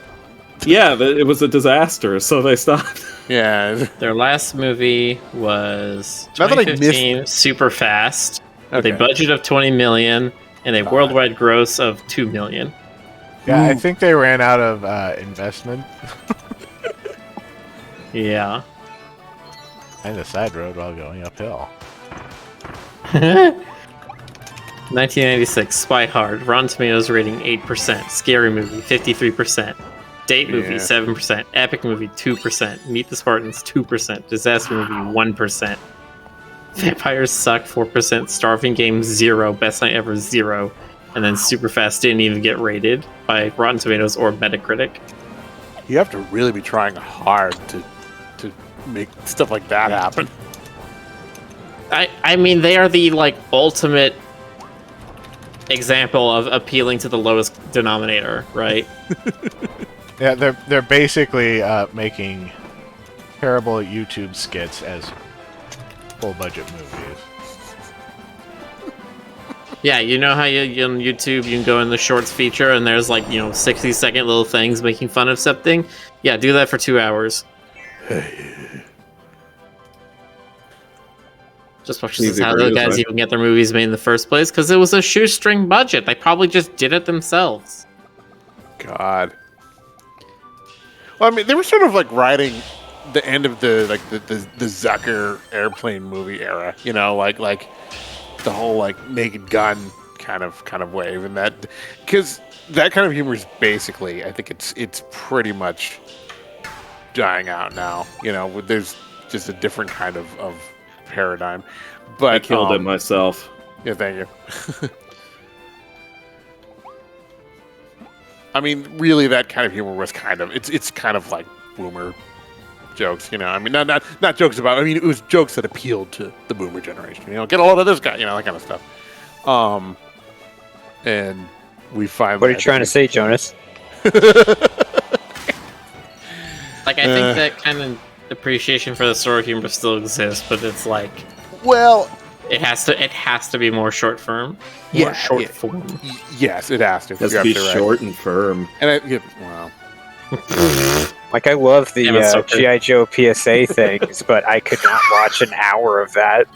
Yeah, it was a disaster, so they stopped. yeah. Their last movie was Not that I missed 2015, Super Fast, with Okay. a budget of 20 million and a worldwide gross of 2 million. Yeah, I think they ran out of investment Yeah. and the side road while going uphill. 1996, Spy Hard, Rotten Tomatoes rating 8%, Scary Movie 53%, Date Movie Yeah. 7%, Epic Movie 2%, Meet the Spartans 2%, Disaster Movie 1%, Vampires Suck 4%, Starving Game 0, Best Night Ever 0, and then Superfast didn't even get rated by Rotten Tomatoes or Metacritic. You have to really be trying hard to make stuff like that happen. I mean, they are the like ultimate example of appealing to the lowest denominator, right? Yeah, they're basically making terrible YouTube skits as full budget movies. Yeah, you know how you on YouTube you can go in the shorts feature and there's like 60-second little things making fun of something. Yeah, do that for 2 hours. Just watch this is Easy how for the you to guys say. even get their movies made in the first place because it was a shoestring budget. They probably just did it themselves. God. Well, I mean, they were sort of like riding the end of the Zucker airplane movie era. Like the whole like Naked Gun kind of wave, and that because that kind of humor is basically, I think it's pretty much dying out now. There's just a different kind of paradigm. But I killed it myself. Yeah, thank you. I mean, really, that kind of humor was it's kind of like boomer jokes, I mean, not jokes about. I mean, it was jokes that appealed to the boomer generation. Get a load of this guy, that kind of stuff. And we find. What are you trying to say, Jonas? Like, I think that kind of appreciation for the story humor still exists, but it's like, well, it has to be more short form. Yeah, Short form. Yes, it has to. It has to be short and firm. And wow. Like, I love the so G.I. Joe PSA things, but I could not watch an hour of that.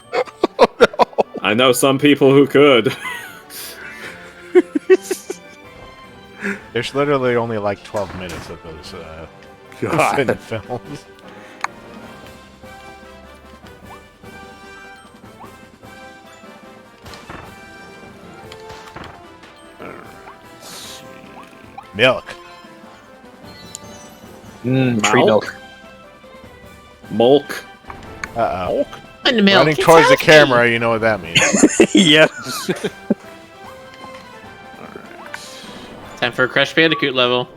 Oh, no. I know some people who could. There's literally only like 12 minutes of those God. films. Milk. Tree milk. Mulk. Uh-oh. And the milk. Running it's towards the healthy. camera, you know what that means. Yeah. Time for a Crash Bandicoot level.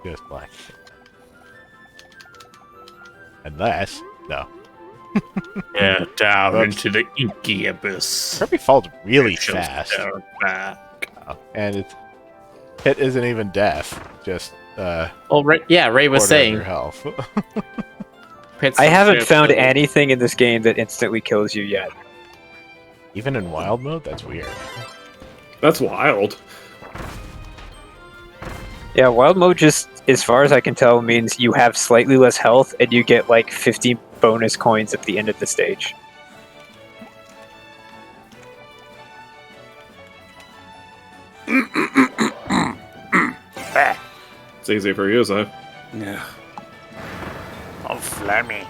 Just black. Unless, no. Yeah, down Oops. into the inky abyss. Kirby falls really It shows fast. down back. And it isn't even death. Just, Well, Ray was quarter saying. of your health. I haven't found anything in this game that instantly kills you yet. Even in wild mode? That's weird. That's wild. Yeah, wild mode just, as far as I can tell, means you have slightly less health and you get like 50 bonus coins at the end of the stage. It's easy for you, though. Yeah. Oh, Flammy.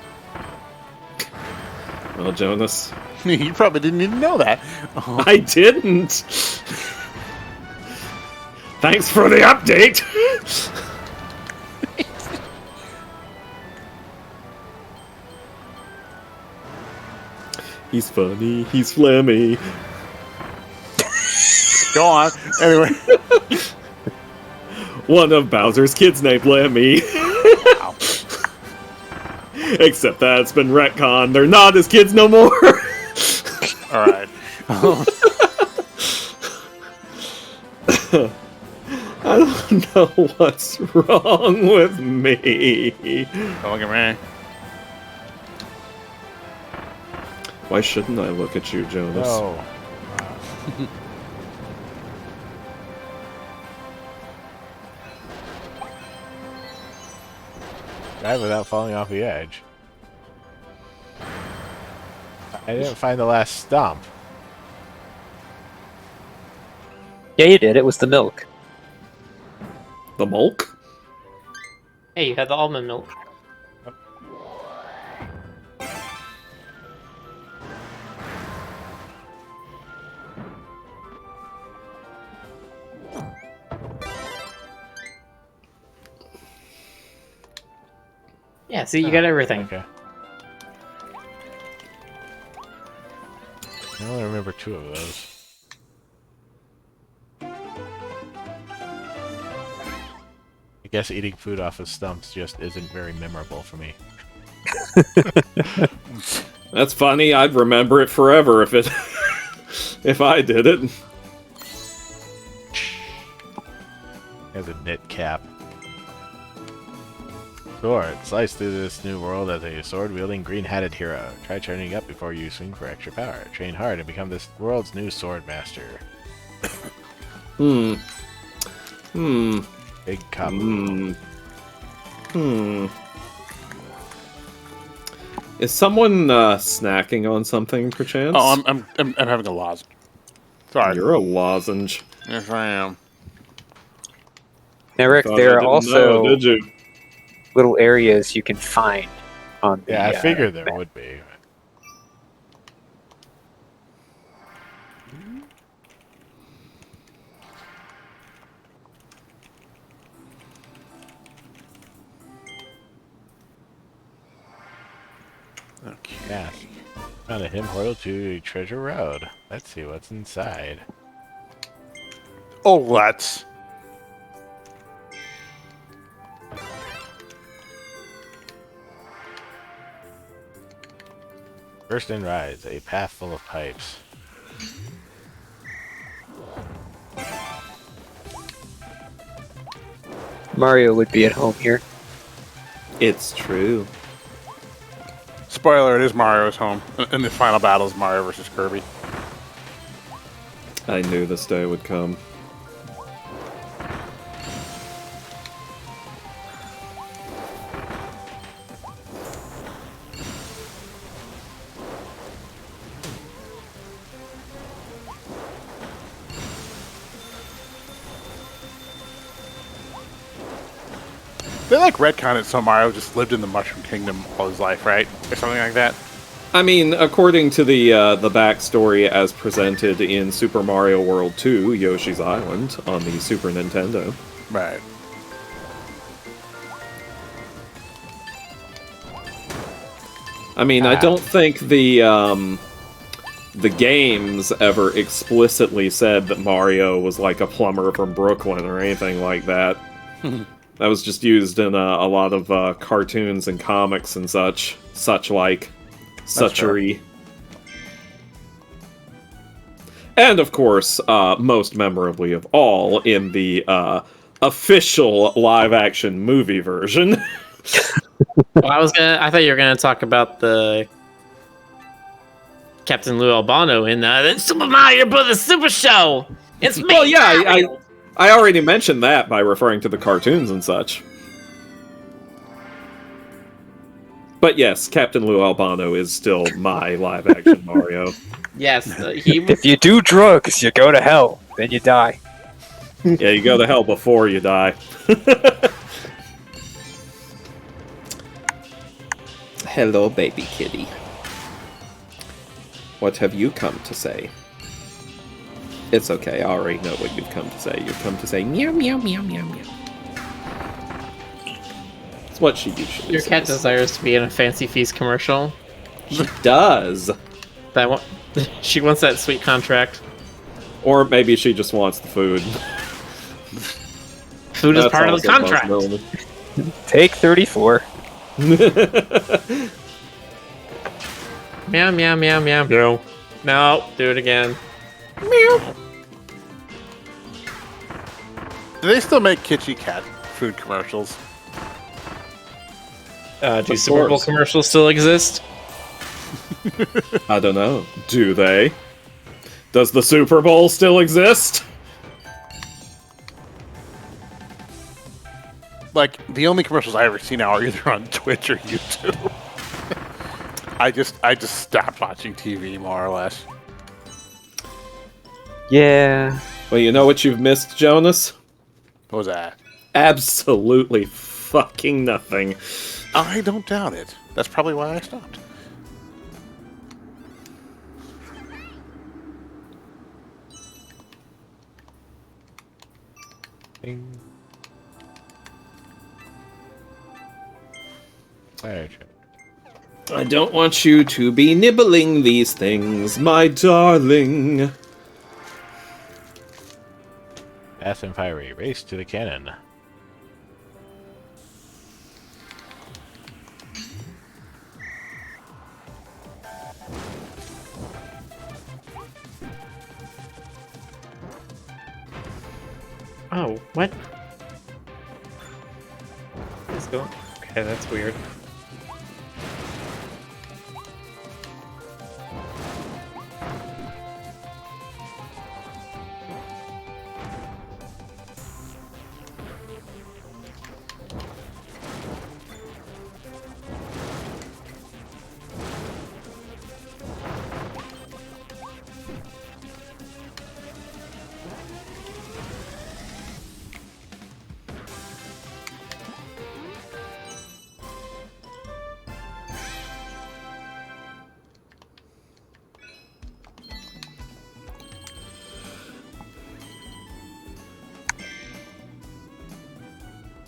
Well, Jonas. You probably didn't even know that. I didn't! Thanks for the update! He's funny, he's flammy. Go on. Anyway. One of Bowser's kids named Lemmy. Except that's been retconned. They're not his kids no more. All right. I don't know what's wrong with me. Don't look at me. Why shouldn't I look at you, Jonas? No. Drive without falling off the edge. I didn't find the last stump. Yeah, you did. It was the milk. The Mulk? Hey, you had the almond milk. Yeah, see, you got everything. Okay. I only remember 2 of those. I guess eating food off of stumps just isn't very memorable for me. That's funny. I'd remember it forever if it if I did it. Has a knit cap. Sword. Slice through this new world as a sword-wielding, green-hatted hero. Try turning up before you swing for extra power. Train hard and become this world's new sword master. Hmm. Big kaboom. Is someone snacking on something, perchance? Oh, I'm having a lozenge. Sorry. You're a lozenge. Yes, I am. Now, Rick, Thought I there are didn't also know, did you? little areas you can find on the. Yeah, I figured there map. would be. Okay. Yeah. Found a hidden portal to Treasure Road. Let's see what's inside. Oh, let's. First in Rise, a path full of pipes. Mario would be at home here. It's true. Spoiler: it is Mario's home. In the final battle is Mario versus Kirby. I knew this day would come. They like retcon it so Mario just lived in the Mushroom Kingdom all his life, right? Or something like that. I mean, according to the backstory as presented in Super Mario World 2, Yoshi's Island, on the Super Nintendo. Right. I mean, I don't think the games ever explicitly said that Mario was like a plumber from Brooklyn or anything like that. That was just used in a lot of cartoons and comics and such-like. Suchery. And of course, most memorably of all, in the official live-action movie version. Well, I thought you were gonna talk about the Captain Lou Albano in the Super Mario Brothers Super Show. It's me. Well, yeah, Mario! I already mentioned that by referring to the cartoons and such. But yes, Captain Lou Albano is still my live-action Mario. Yes, he was. If you do drugs, you go to hell. Then you die. Yeah, you go to hell before you die. Hello, baby kitty. What have you come to say? It's okay, I already know what you've come to say. You've come to say meow, meow, meow, meow, meow. It's what she usually Your says. cat desires to be in a Fancy Feast commercial. She does. That one, she wants that sweet contract. Or maybe she just wants the food. Food is That's part of the also a contract. possibility. Take 34. Meow, meow, meow, meow, meow. No, do it again. Meow. Do they still make kitschy cat food commercials? Do Super Bowl commercials still exist? I don't know. Do they? Does the Super Bowl still exist? Like, the only commercials I ever see now are either on Twitch or YouTube. I just stopped watching TV, more or less. Yeah. Well, you know what you've missed, Jonas? What was that? Absolutely fucking nothing. I don't doubt it. That's probably why I stopped. Ding. There, I don't want you to be nibbling these things, my darling. Fast and Fiery, race to the cannon. Oh, what? Let's go. Okay, that's weird.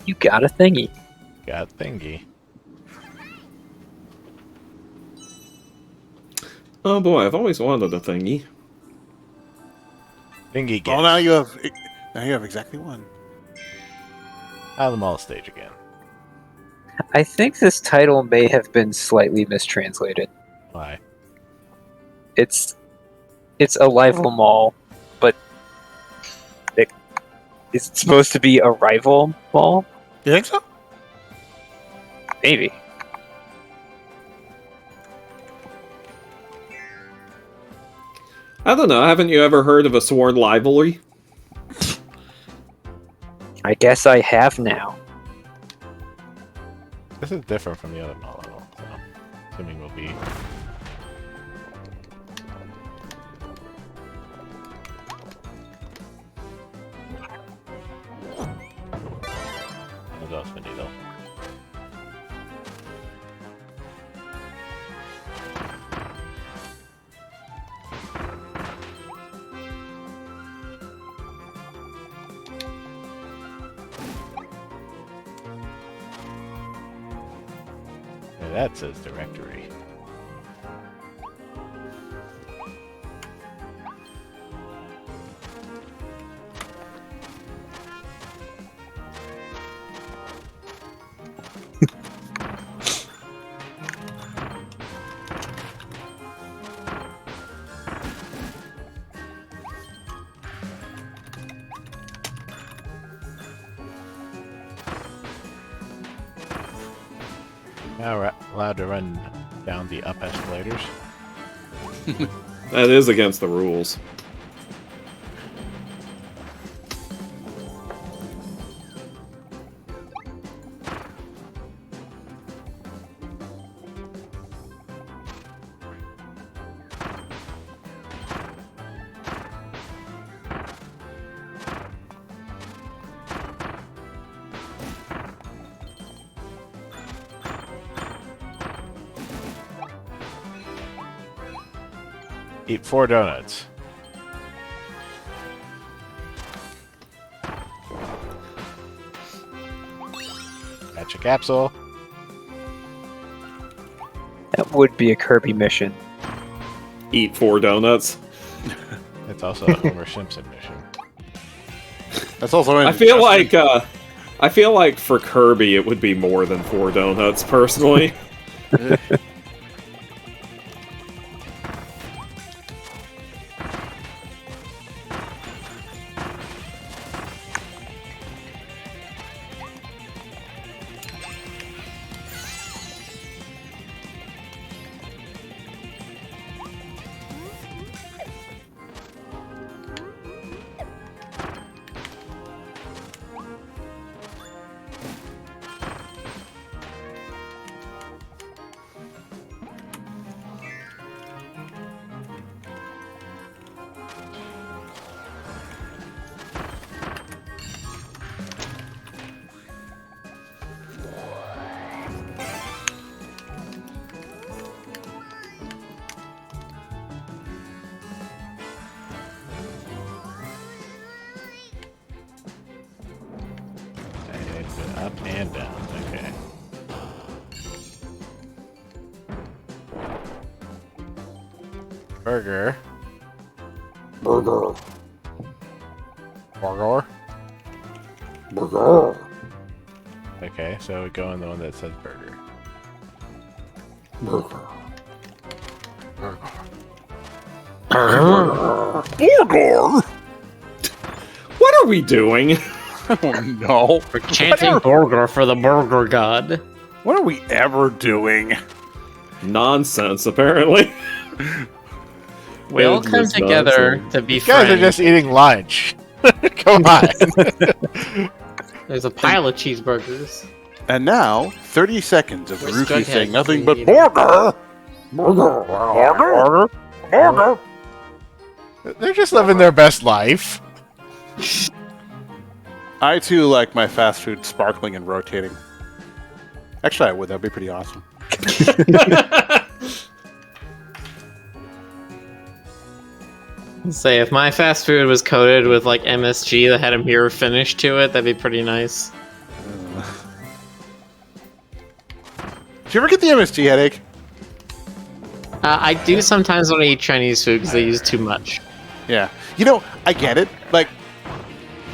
You got a thingy. Got thingy. Oh boy, I've always wanted a thingy. Thingy Well, gets. now you have exactly one. Out of the mall stage again. I think this title may have been slightly mistranslated. Why? It's a rival mall, but it's supposed to be a rival mall? You think so? Maybe. I don't know, haven't you ever heard of a sworn rivalry? I guess I have now. This is different from the other mall level, so assuming we'll be. What else, Benito? Yeah, that says directory. Now we're allowed to run down the up escalators. That is against the rules. Eat 4 donuts. Catch a capsule. That would be a Kirby mission. Eat 4 donuts. It's also a Homer Simpson mission. That's also. I feel like for Kirby it would be more than 4 donuts, personally. Up and down, okay. Burger. Burger. Burger. Burger. Okay, so we go on the one that says burger. Burger. What are we doing? Oh no! We're chanting burger for the burger god. What are we ever doing? Nonsense, apparently. We all come It's together nonsense. to be You guys are friends. just eating lunch. Come on. There's a pile of cheeseburgers. And now, 30 seconds of Where's Ruki Jughead? saying nothing but We- burger. Burger. Burger. They're just living their best life. I too like my fast food sparkling and rotating. Actually, I would. That'd be pretty awesome. Say, if my fast food was coated with like MSG that had a mirror finish to it, that'd be pretty nice. you ever get the MSG headache? I do sometimes when I eat Chinese food because they use too much. Yeah. I get it. Like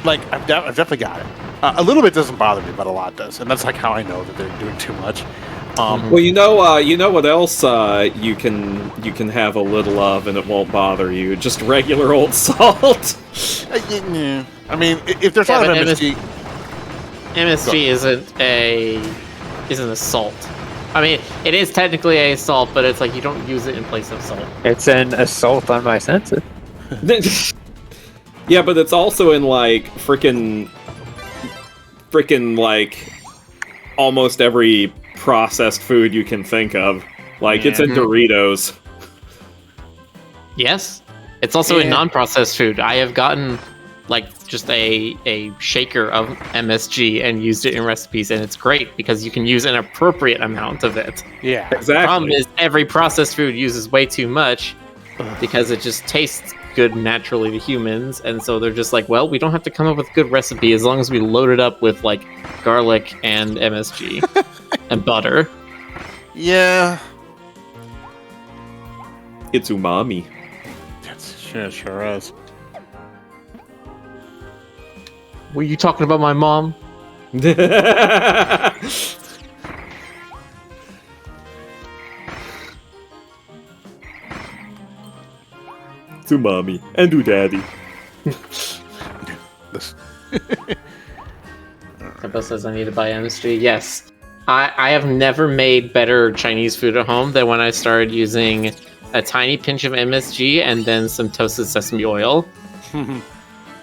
I've definitely got it. A little bit doesn't bother me, but a lot does, and that's like how I know that they're doing too much. Well, you know what else you can have a little of and it won't bother you? Just regular old salt. I mean, if there's not an MSG, MSG isn't a salt. I mean, it is technically a salt, but it's like you don't use it in place of salt. It's an assault on my senses. Yeah, but it's also in like freaking like almost every processed food you can think of. Like it's in Doritos. Yes, it's also in non-processed food. I have gotten like just a shaker of MSG and used it in recipes, and it's great because you can use an appropriate amount of it. yeah, Exactly. The problem is every processed food uses way too much because it just tastes good naturally to humans, and so they're just like, well, we don't have to come up with a good recipe as long as we load it up with like garlic and MSG and butter. yeah. It's umami. It sure is. Were you talking about my mom? It's umami. And do daddy. Tempo says I need to buy MSG. Yes. I have never made better Chinese food at home than when I started using a tiny pinch of MSG and then some toasted sesame oil.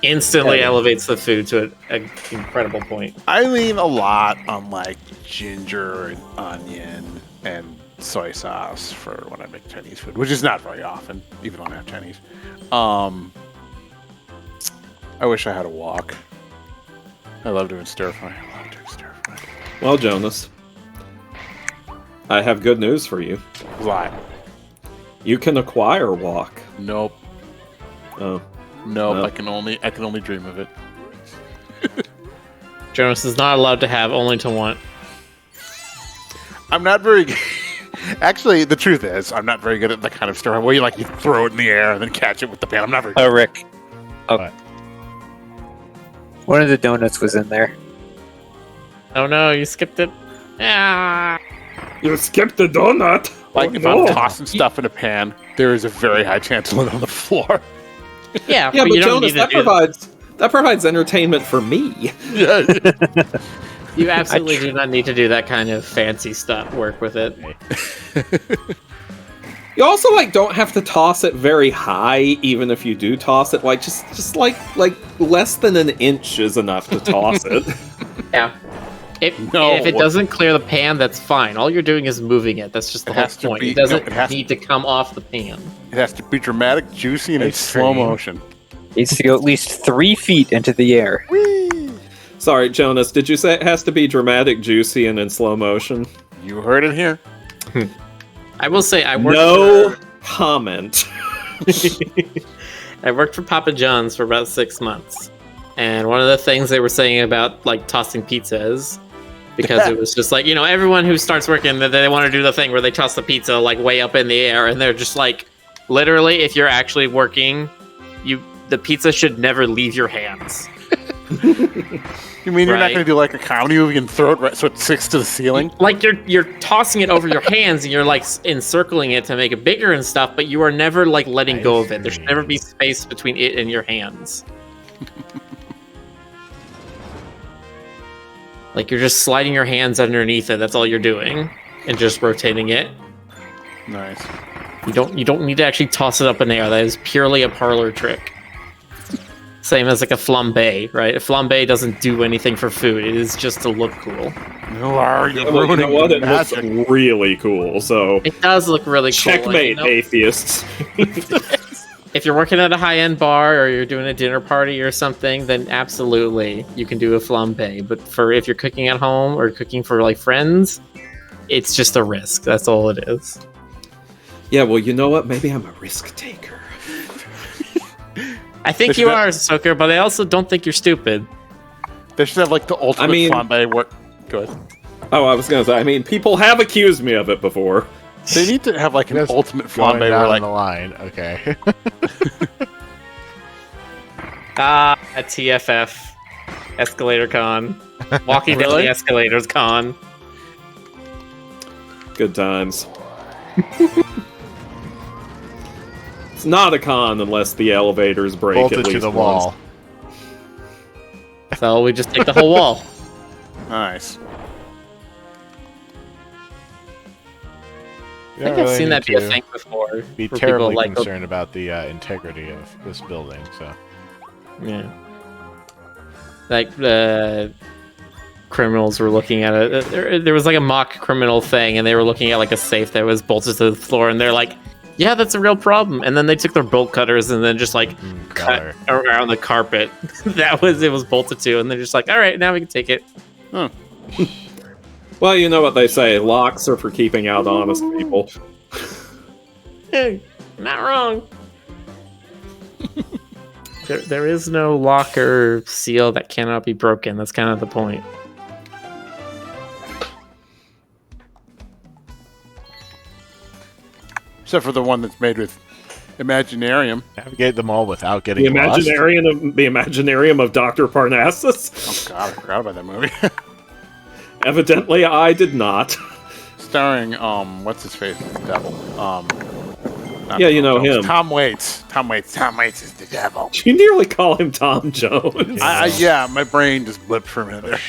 Instantly elevates the food to an incredible point. I lean a lot on like ginger and onion and soy sauce for when I make Chinese food, which is not very often, even when I have Chinese. I wish I had a wok. I love doing stir fry. Well, Jonas, I have good news for you. Lie. You can acquire wok. Nope. Oh. Nope. No. I can only dream of it. Jonas is not allowed to have, only to want. I'm not very good. Actually, the truth is, I'm not very good at the kind of stir fry where you throw it in the air and then catch it with the pan. I'm not very good. Oh, Rick. Oh. What? One of the donuts was in there. Oh no, you skipped it. Ah. You skipped the donut. If I'm tossing stuff in a pan, there is a very high chance it'll land on the floor. Yeah, Yeah, but you don't Jonas, need to that provides entertainment for me. You absolutely do not need to do that kind of fancy stuff. Work with it. You also don't have to toss it very high, even if you do toss it. Just less than an inch is enough to toss it. Yeah. If No. it doesn't clear the pan, that's fine. All you're doing is moving it. That's just the It whole has to point. be- It doesn't no, it has- need to come off the pan. It has to be dramatic, juicy, and in slow Extreme. motion. Needs to go at least 3 feet into the air. Sorry, Jonas, did you say it has to be dramatic, juicy, and in slow motion? You heard it here. I will say I worked No comment. I worked for Papa John's for about 6 months. And one of the things they were saying about tossing pizzas, because it was just everyone who starts working, they want to do the thing where they toss the pizza way up in the air, and they're just literally, if you're actually working, the pizza should never leave your hands. You mean you're not Right. going to do a comedy movie and throw it right so it sticks to the ceiling? You're tossing it over your hands and you're encircling it to make it bigger and stuff, but you are never letting go of it. There should never be space between it and your hands. You're just sliding your hands underneath it. That's all you're doing, and just rotating it. Nice. You don't need to actually toss it up in the air. That is purely a parlor trick. Same as a flambe, right? A flambe doesn't do anything for food. It is just to look cool. No, are you Well, you know ruining what? the It looks magic? really cool, so... It does look really cool. Checkmate, atheists. If you're working at a high-end bar or you're doing a dinner party or something, then absolutely you can do a flambe. But if you're cooking at home or cooking for friends, it's just a risk. That's all it is. Yeah, well, you know what? Maybe I'm a risk taker. I think you are, Soaker, but I also don't think you're stupid. They should have the ultimate flambe. What? Go ahead. Oh, I was gonna say, I mean, people have accused me of it before. They need to have like an Just ultimate Going flambe down where like the line. Okay. A TFF. Escalator con. Walking down Really? the escalators con. Good times. It's not a con unless the elevators break Bolted at least to the once. wall. So we just take the whole wall. nice. You I don't think I've really seen that need be a to thing before. Be where terribly people, like, concerned about the integrity of this building. So Yeah. Like, the criminals were looking at it. There was like a mock criminal thing, and they were looking at like a safe that was bolted to the floor, and they're like, yeah, that's a real problem. And then they took their bolt cutters and then just like color. cut around the carpet. It was bolted to, and they're just like, all right, now we can take it. Huh. Well, you know what they say, locks are for keeping out honest people. Hey, not wrong. There is no lock or seal that cannot be broken. That's kind of the point. Except for the one that's made with Imaginarium. Navigate them all without getting The lost. Imaginarium of Dr. Parnassus? Oh god, I forgot about that movie. Evidently, I did not. Starring what's his face? The devil. Not Yeah, you Tom know Jones. him. Tom Waits. Tom Waits is the devil. You nearly call him Tom Jones. Yeah, my brain just blipped for a minute there.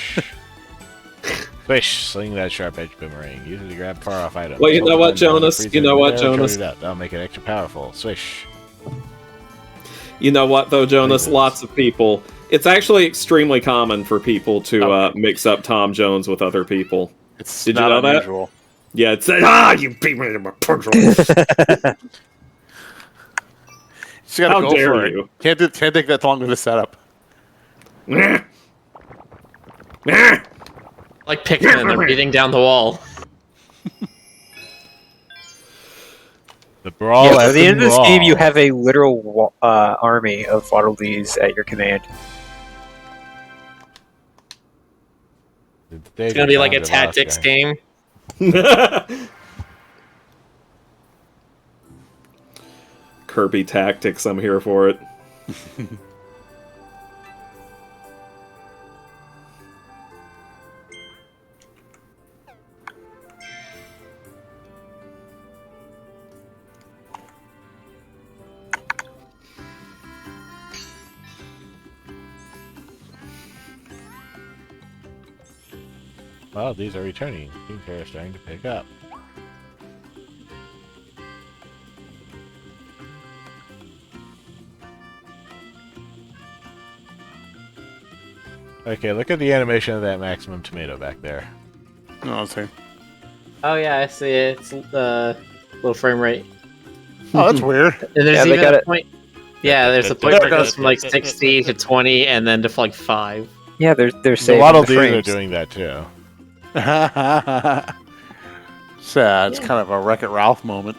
Fish, sling that sharp edge boomerang. Use it to grab far off items. Well, you know Hold what, it down, Jonas? freeze You it know in what, the air, Jonas? charge it up. That'll make it extra powerful. Swish. You know what, though, Jonas? Please. Lots of people. It's actually extremely common for people to mix up Tom Jones with other people. It's Did you not know that? unusual. Yeah, it's you beat me to my pencil. Just gotta How go dare for you. it. Can't take that long with the setup. Nah. Like Pikmin, they're beating down the wall. The brawl Yeah, at by the end of this game, you brawl. have a literal army of Waddle Dees at your command. It's gonna be like a tactics game. Kirby Tactics, I'm here for it. Well, these are returning. Team Terror starting to pick up. Okay, look at the animation of that maximum tomato back there. No, I'll say. Oh yeah, I see it. It's little frame rate. Oh, that's weird. And there's Yeah, they even got a it. point. Yeah, there's a point where it goes from like 60 to 20, and then to like 5. Yeah, they're The saving Waddle the Dees are frames. doing that too. Sad. It's kind of a Wreck-It Ralph moment.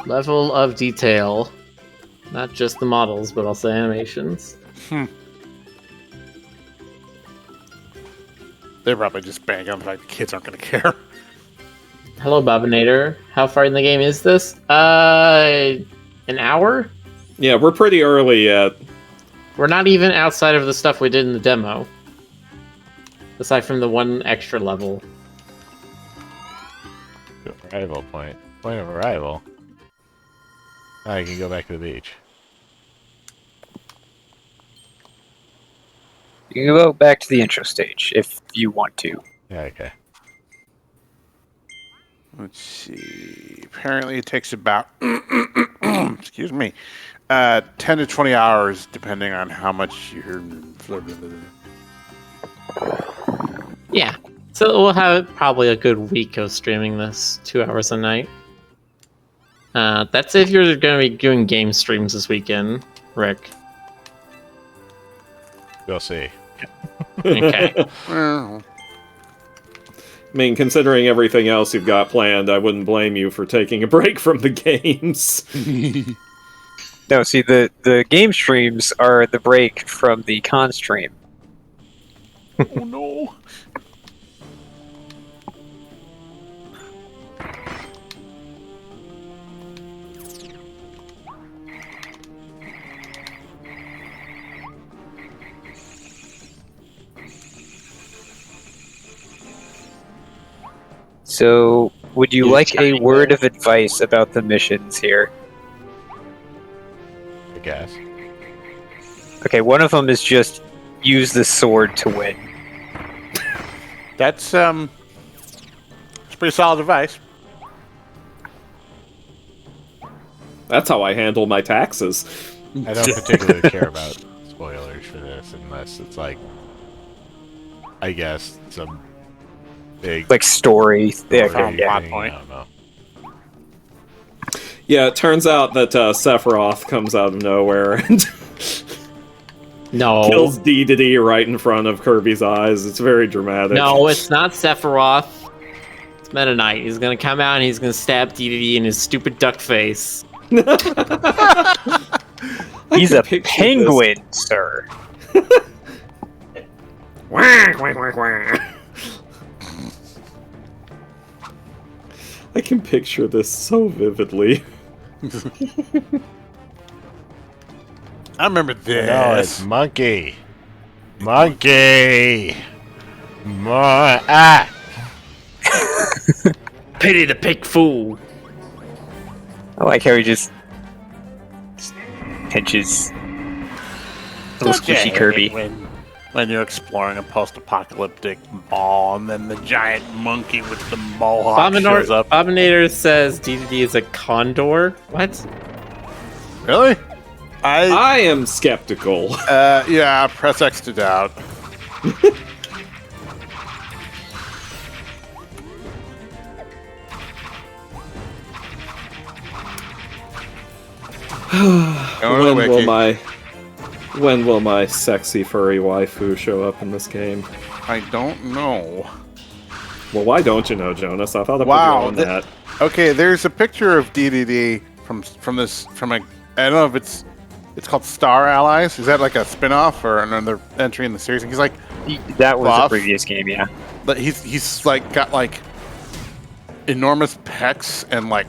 Level of detail, not just the models, but also animations. They're probably just banking on the fact the kids aren't going to care. Hello, Bobinator. How far in the game is this? An hour? Yeah, we're pretty early yet. We're not even outside of the stuff we did in the demo. Aside from the one extra level. Arrival point. Point of arrival. Now you can go back to the beach. You can go back to the intro stage if you want to. Yeah, okay. Let's see. Apparently it takes about, excuse me, 10 to 20 hours, depending on how much you're... Yeah. So we'll have probably a good week of streaming this, 2 hours a night. That's if you're going to be doing game streams this weekend, Rick. We'll see. Okay. Well, I mean, considering everything else you've got planned, I wouldn't blame you for taking a break from the games. No, see, the game streams are the break from the con stream. Oh no. So, would you Use like a China. word of advice about the missions here? I guess. Okay, one of them is just use the sword to win. That's it's pretty solid advice. That's how I handle my taxes. I don't particularly care about spoilers for this unless it's like, I guess, some big Like story. Yeah, story yeah. thing, point. I don't know. Yeah, it turns out that Sephiroth comes out of nowhere and No. kills D right in front of Kirby's eyes. It's very dramatic. No, it's not Sephiroth. It's Meta Knight. He's gonna come out and he's gonna stab DDD in his stupid duck face. He's can a picture penguin, sir. I can picture this so vividly. I remember this. No, it's monkey. Monkey. Ah! Pity the pig fool. I like how he just pinches little Don't you squishy hate Kirby. it when you're exploring a post-apocalyptic mall and then the giant monkey with the mohawk shows up. Abominator says DDD is a condor. What? Really? I am skeptical. Yeah, press X to doubt. When will my sexy furry waifu show up in this game? I don't know. Well, why don't you know, Jonas? I thought I Wow, put you on that. Okay, there's a picture of DDD from a I don't know if it's called Star Allies. Is that like a spin-off or another entry in the series? And he's like, That was Buff. a previous game, yeah. but he's like got like enormous pecs and like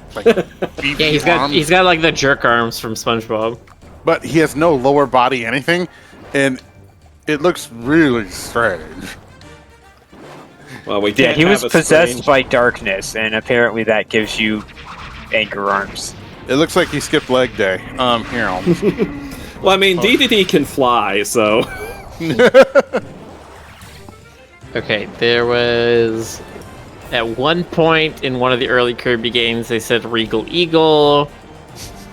beefy Yeah, he's arms, got like the jerk arms from SpongeBob. but he has no lower body anything, and it looks really strange. Well, we Yeah, can't he was have a possessed strange- by darkness, and apparently that gives you anchor arms. It looks like he skipped leg day. Here, I'll Well, I mean, DDD can fly, so Okay, there was at one point in one of the early Kirby games they said Regal Eagle,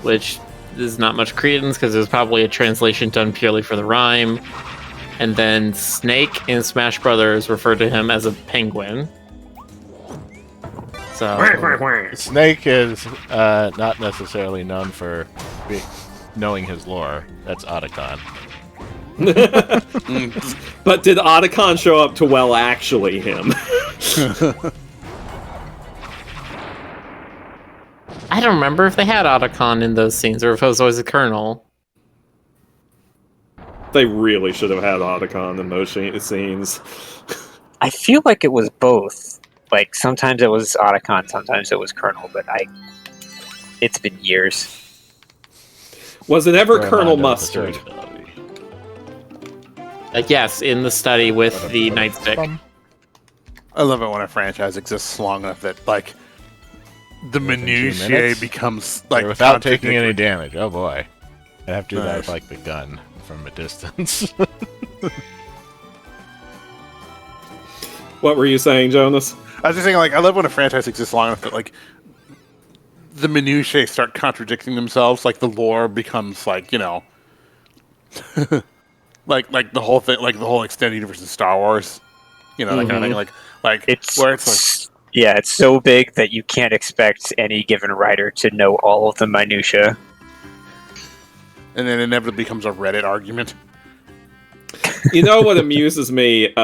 which is not much credence because it was probably a translation done purely for the rhyme. And then Snake in Smash Brothers referred to him as a penguin. So Snake is not necessarily known for knowing his lore. That's Otacon. But did Otacon show up to actually him? I don't remember if they had Otacon in those scenes or if it was always a Colonel. They really should have had Otacon in those scenes. I feel like it was both. Like, sometimes it was Otacon, sometimes it was Colonel, but it's been years. Was it ever Or Colonel Armando with the Mustard? sword ability. Yes, in the study with the nightstick. I love it when a franchise exists long enough that like the Within 2 minutiae minutes? becomes like Without taking contradictory. any damage. Oh boy. I'd have to do that Nice. with like the gun from a distance. What were you saying, Jonas? I was just saying, like, I love when a franchise exists long enough that like the minutiae start contradicting themselves. Like the lore becomes like like the whole thing, like the whole extended universe of Star Wars. That kind of thing. Like It's where it's like yeah, it's so big that you can't expect any given writer to know all of the minutia. and then inevitably becomes a Reddit argument. You know what amuses me in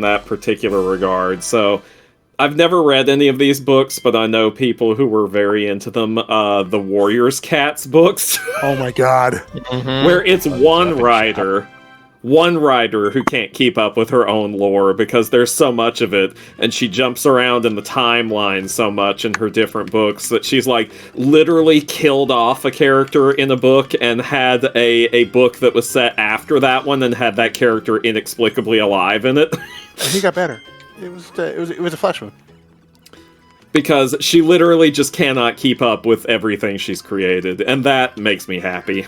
that particular regard? So, I've never read any of these books, but I know people who were very into them. The Warriors Cats books, Oh my god. Mhm. where it's Oh, one that's writer who can't keep up with her own lore because there's so much of it, and she jumps around in the timeline so much in her different books that she's like literally killed off a character in a book and had a book that was set after that one and had that character inexplicably alive in it. He got better. It was a flash move. Because she literally just cannot keep up with everything she's created, and that makes me happy.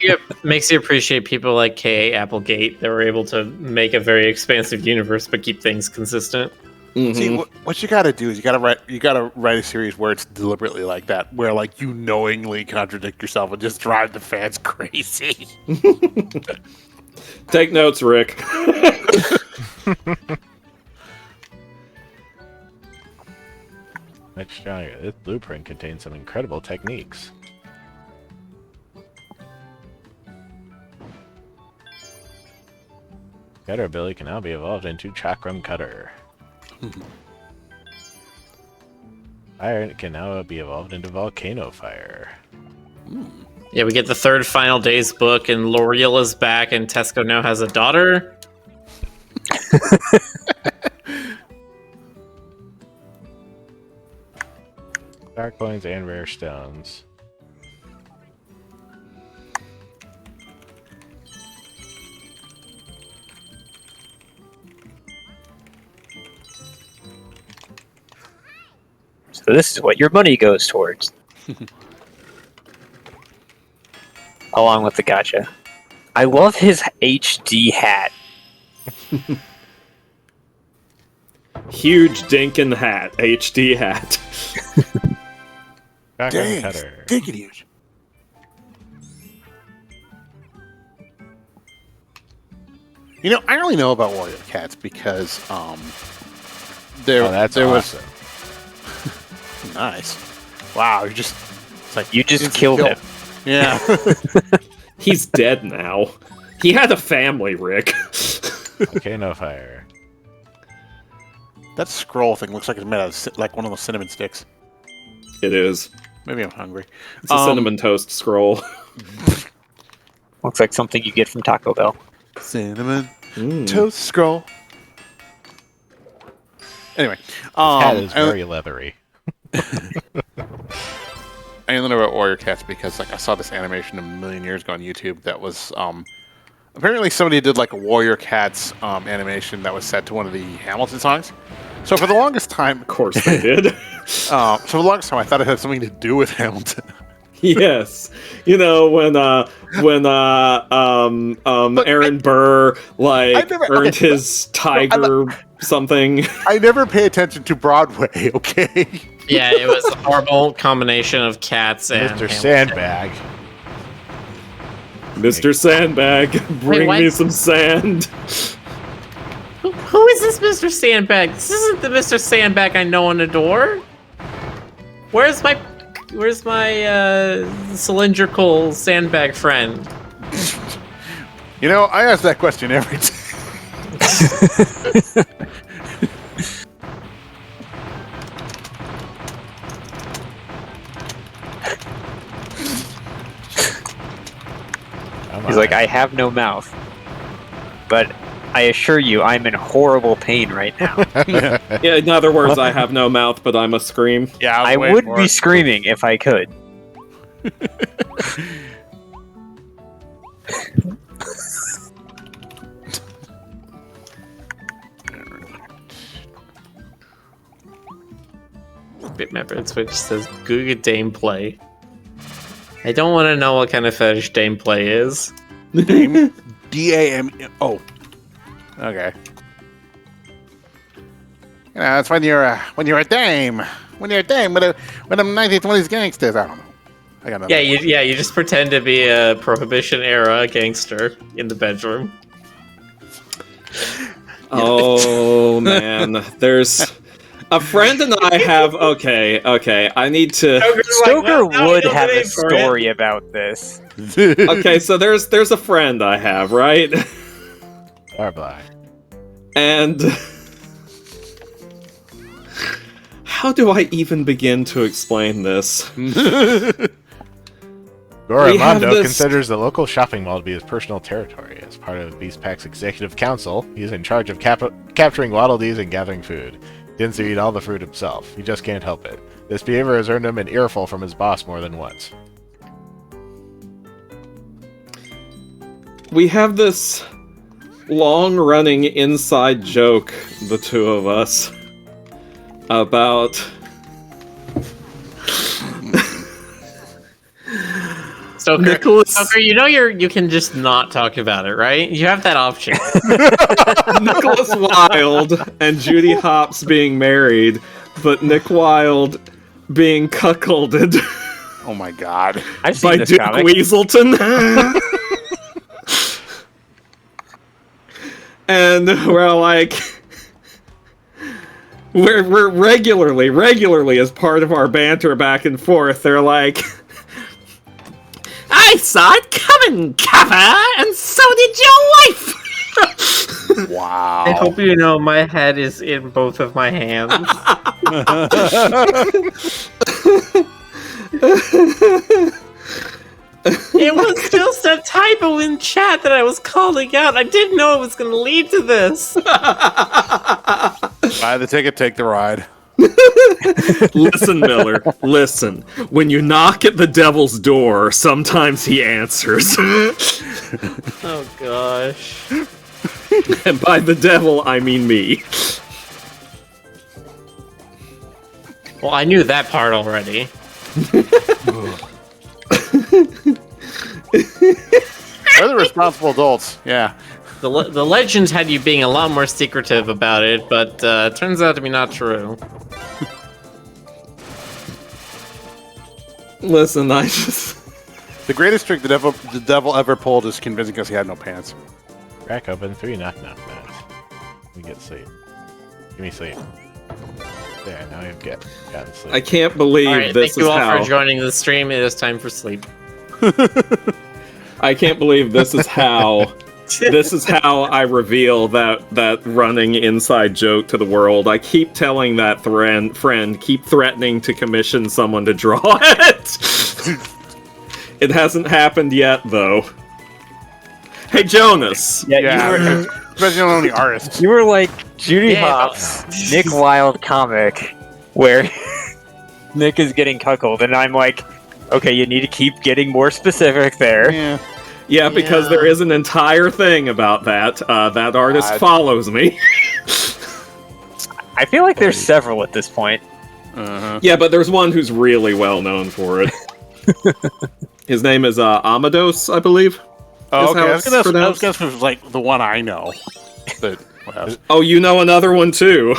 It makes you appreciate people like K.A. Applegate that were able to make a very expansive universe but keep things consistent. Mhm. See, what you gotta do is you gotta write a series where it's deliberately like that, where like you knowingly contradict yourself and just drive the fans crazy. Take notes, Rick. Much stronger. This blueprint contains some incredible techniques. Cutter ability can now be evolved into Chakram Cutter. Fire can now be evolved into Volcano Fire. Yeah, we get the third Final Days book, and L'Oreal back, and Tesco now has a daughter. Dark coins and rare stones. So this is what your money goes towards. Along with the gacha. I love his HD hat. Huge dinkin' hat, HD hat. Chakram Dang, Cutter. stinking huge. You know, I only know about Warrior Cats because there That's there awesome. was nice. Wow, you just it's like You just instant killed kill. him. Yeah. He's dead now. He had a family, Rick. Volcano Fire. That scroll thing looks like it's made out of like one of those cinnamon sticks. It is. Maybe I'm hungry. It's a cinnamon toast scroll. Looks like something you get from Taco Bell. Cinnamon Mm. toast scroll. Anyway, Hat is I very leathery. only know about Warrior Cats because like I saw this animation a million years ago on YouTube that was apparently somebody did like a Warrior Cats animation that was set to one of the Hamilton songs. So for the longest time, Of course they did. so for the longest time, I thought it had something to do with Hamilton. Yes. You know, when Aaron Burr like never- earned okay, his tiger something. I never pay attention to Broadway. Okay. Yeah, it was a horrible combination of cats and Mr. Hamilton. Sandbag. Mr. Sandbag, bring what? me some sand. Who is this Mr. Sandbag? This isn't the Mr. Sandbag I know and adore. Where's my cylindrical sandbag friend? You know, I ask that question every time. He's like, I have no mouth. But I assure you, I'm in horrible pain right now. Yeah, in other words, I have no mouth, but I must scream. Yeah, I would be screaming if I could. Bitmap Switch says Google Dameplay. I don't want to know what kind of fetish Dameplay is. D-A-M. Oh. Okay. You know, it's when you're a dame. When you're a dame with them 1920s gangsters. I don't know. I got nothing. You just pretend to be a Prohibition era gangster in the bedroom. Oh man, there's a friend and I have. Okay, I need to. Stoker would have a story about this. Okay, so there's a friend I have, right? Or black. And How do I even begin to explain this? Goromondo considers the local shopping mall to be his personal territory. As part of Beast Pack's executive council, he's in charge of capturing Waddle Dees and gathering food. He tends to eat all the fruit himself. He just can't help it. This behavior has earned him an earful from his boss more than once. We have this long-running inside joke, the two of us, about... Stoker, you know you can just not talk about it, right? You have that option. Nicholas Wilde and Judy Hopps being married, but Nick Wilde being cuckolded Oh my god. I've seen by this Duke comic. Weaselton. And we're like... We're regularly as part of our banter back and forth, they're like... I saw it coming, Kappa, and so did your wife! Wow. I hope you know my head is in both of my hands. It was just a typo in chat that I was calling out. I didn't know it was going to lead to this. Buy the ticket, take the ride. Listen, Miller, listen. When you knock at the devil's door, sometimes he answers. Oh, gosh. And by the devil, I mean me. Well, I knew that part already. They're the responsible adults. Yeah. The legends had you being a lot more secretive about it, but it turns out to be not true. Listen, I just... The greatest trick the devil ever pulled is convincing us he had no pants. Crack open 3 knock knocks. We get sleep. Give me sleep. There, now you've gotten sleep. I can't believe All right, this thank you is all how... for joining the stream. It is time for sleep. I can't believe this is how... This is how I reveal that running inside joke to the world. I keep telling that friend, keep threatening to commission someone to draw it. It hasn't happened yet, though. Hey, Jonas. Yeah. Especially on the artists. You were like Judy Yeah. Hopps, Nick Wilde comic, where Nick is getting cuckolded, and I'm like, okay, you need to keep getting more specific there. Yeah. Yeah, because there is an entire thing about that. That artist God. follows me. I feel like there's several at this point. Uh-huh. Yeah, but there's one who's really well known for it. His name is Amados, I believe. Oh, Is okay. how I was it's gonna pronounced? guess it was like the one I know. But well, Oh, you know another one too.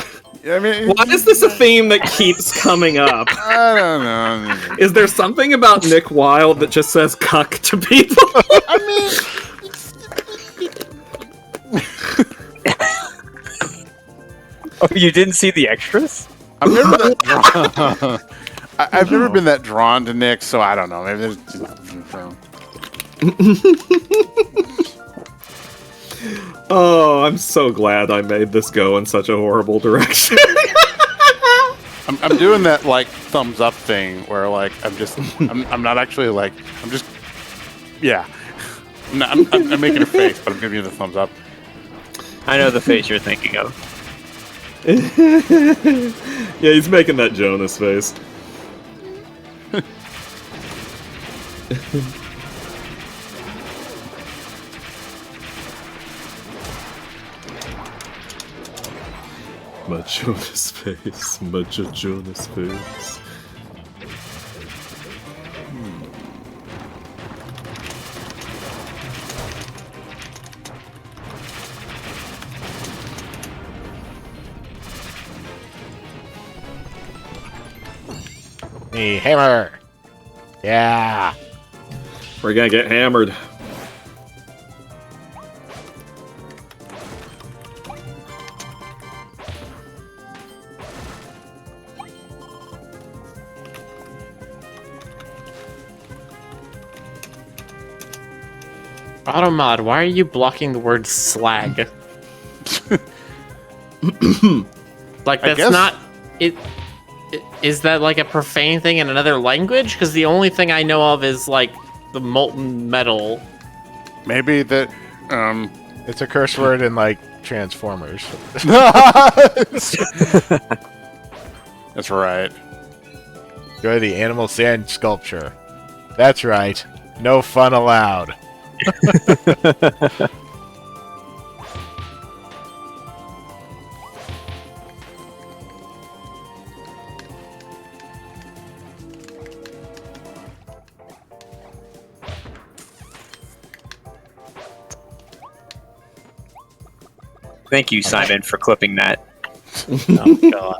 I mean, Why is this a theme that keeps coming up? I don't know. Is there something about Nick Wilde that just says cuck to people? I mean, Oh, you didn't see the extras? I've never been that drawn to Nick, so I don't know. Maybe there's. Oh, I'm so glad I made this go in such a horrible direction. I'm doing that like thumbs up thing where like I'm not actually like I'm just yeah. I'm making a face, but I'm giving you the thumbs up. I know the face you're thinking of. Yeah, he's making that Jonas face. My Jonas face, my Jonas face. Hey, hammer! Yeah! We're gonna get hammered. Automod, why are you blocking the word slag? Like, that's guess- not... Is that like a profane thing in another language? Because the only thing I know of is like the molten metal. Maybe that. It's a curse word in like Transformers. That's right. Go to the animal sand sculpture. That's right. No fun allowed. Thank you, Simon, for clipping that. Oh god.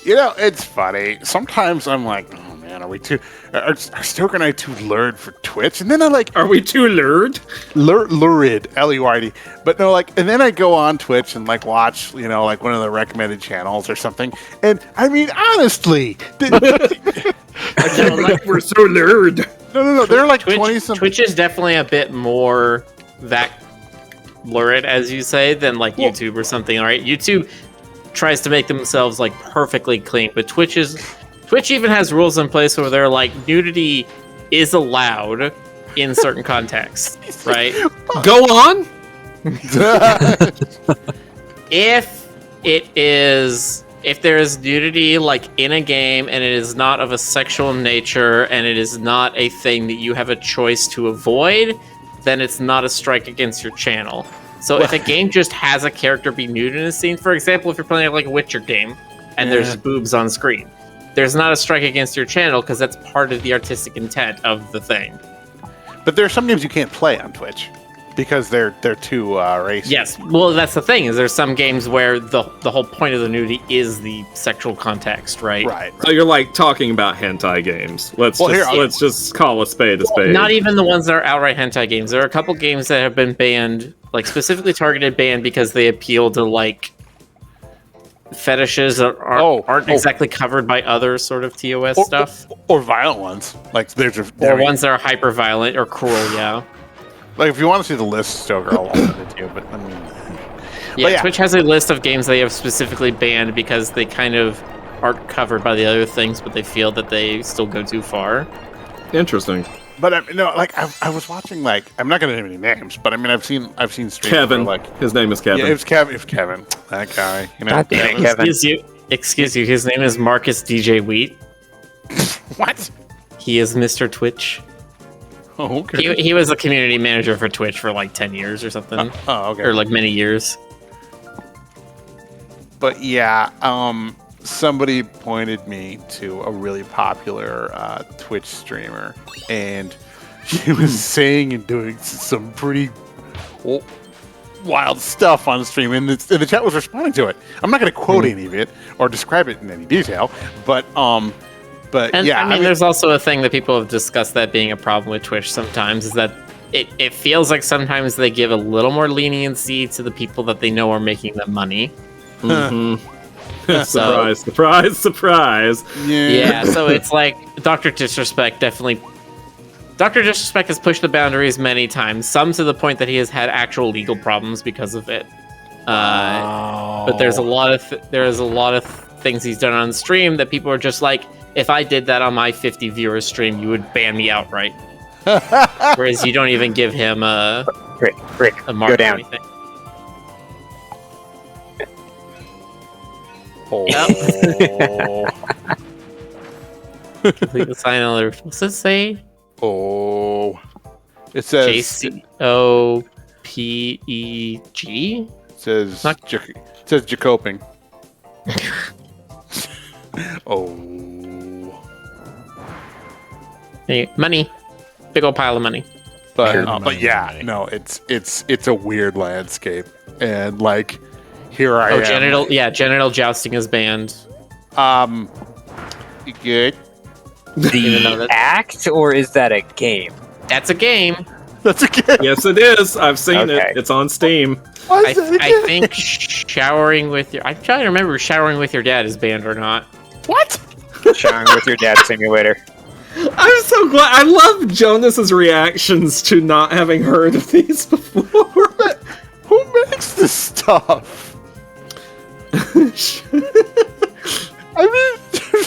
You know, it's funny. Sometimes I'm like, oh man, are Stoker and I too lurid for Twitch? And then I like, Are we too lured? lurid, L-U-R-D. But no, like, and then I go on Twitch and like watch, you know, like one of the recommended channels or something. And I mean, honestly, Like we're so lured. no, they're like Twitch, 20 something. Twitch is definitely a bit more that lurid, as you say, than like YouTube or something, right? YouTube tries to make themselves like perfectly clean, but Twitch even has rules in place where they're like nudity is allowed in certain contexts, right? Go on. If there is nudity like in a game and it is not of a sexual nature and it is not a thing that you have a choice to avoid, then it's not a strike against your channel. So if a game just has a character be nude in a scene, for example, if you're playing like a Witcher game and there's boobs on screen, there's not a strike against your channel because that's part of the artistic intent of the thing. But there are some games you can't play on Twitch because they're too racy. Yes, well, that's the thing, is there's some games where the whole point of the nudity is the sexual context, right? Right. So you're like talking about hentai games. Let's just call a spade a spade. Not even the ones that are outright hentai games. There are a couple games that have been banned, like specifically targeted banned because they appeal to like fetishes that aren't exactly covered by other sort of TOS stuff. Or violent ones. Like or ones that are hyper violent or cruel, yeah. Like if you want to see the list, Stoker, I'll send it to you. But I mean, yeah, Twitch has a list of games they have specifically banned because they kind of aren't covered by the other things, but they feel that they still go too far. Interesting. But I was watching, like, I'm not going to name any names, but I mean I've seen streams Kevin. where, like, His name is Kevin. yeah, it's Kevin, that guy. You know, God damn it, Kevin. Excuse you. His name is Marcus DJ Wheat. What? He is Mr. Twitch. Oh, okay. He was a community manager for Twitch for like 10 years or something. Oh, okay. Or like many years. But yeah, somebody pointed me to a really popular Twitch streamer, and he was saying and doing some pretty wild stuff on stream, and the chat was responding to it. I'm not going to quote any of it or describe it in any detail, but yeah. I mean, there's also a thing that people have discussed that being a problem with Twitch sometimes, is that it feels like sometimes they give a little more leniency to the people that they know are making them money. Surprise, surprise, surprise. Yeah, so it's like Dr. Disrespect definitely... Dr. Disrespect has pushed the boundaries many times, some to the point that he has had actual legal problems because of it. But there's a lot of things he's done on stream that people are just like, if I did that on my 50 viewers stream, you would ban me outright. Whereas you don't even give him a mark go down. or anything. Oh. Complete the sign on there. What's it say? Oh. It says JCOPEG? says Not- says Jacoping. Oh. Hey, money. Big old pile of money. But yeah, no, it's a weird landscape, and like here I am. Genital jousting is banned. You good? Even though The act, or is that a game? That's a game. That's a game. Yes, it is. I've seen Okay. it. It's on Steam. Why is that a I game? think showering with your... I'm trying to remember if showering with your dad is banned or not. What? Showering with your dad simulator. I'm so glad. I love Jonas's reactions to not having heard of these before. Who makes this stuff? I mean,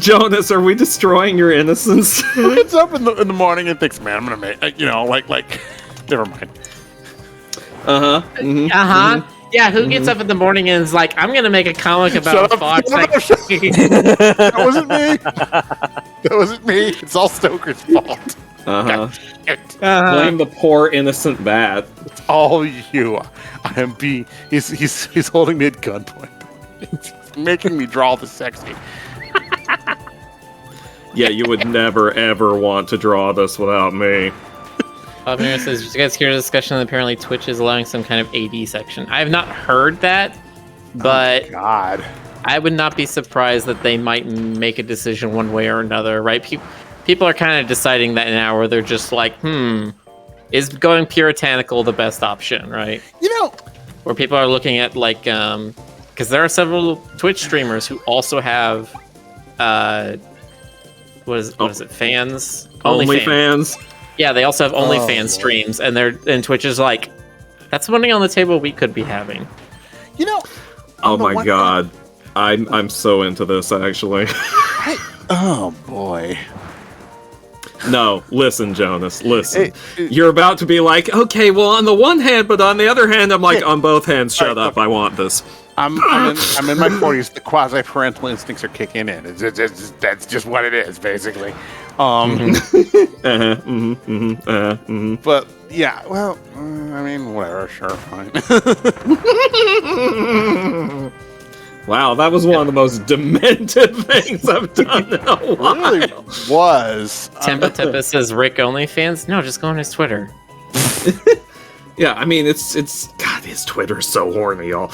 Jonas, are we destroying your innocence? who gets up in the morning and thinks, "Man, I'm gonna make," like, never mind. Yeah, who gets up in the morning and is like, I'm gonna make a comic about Shut a up. fox? No, no, that- shut That wasn't me. That wasn't me. It's all Stoker's fault. Blame the poor innocent bat. It's all you. I am being. He's holding me at gunpoint. He's making me draw the sexy. Yeah, you would never ever want to draw this without me. Mira says, did you guys hear the discussion that apparently Twitch is allowing some kind of AD section? I have not heard that, but God. I would not be surprised that they might make a decision one way or another, right? People are kind of deciding that now, where they're just like, is going puritanical the best option, right? Where people are looking at, like, because there are several Twitch streamers who also have, what is it, fans? OnlyFans. Yeah, they also have OnlyFans Lord. streams, and Twitch is like, that's money on the table we could be having. Oh my god. I'm so into this, actually. Oh boy. No, listen, Jonas, listen. Hey, You're about to be like, okay, well, on the one hand, but on the other hand, I'm like, Yeah. on both hands, shut Right, up, I want this. I'm in my 40s. The quasi-parental instincts are kicking in. That's just what it is, basically. But yeah, well, I mean, whatever. Sure, fine. Wow, that was one of the most demented things I've done in a while. really was. Tempa says Rick OnlyFans? No, just go on his Twitter. Yeah, I mean, it's God, his Twitter's so horny, y'all.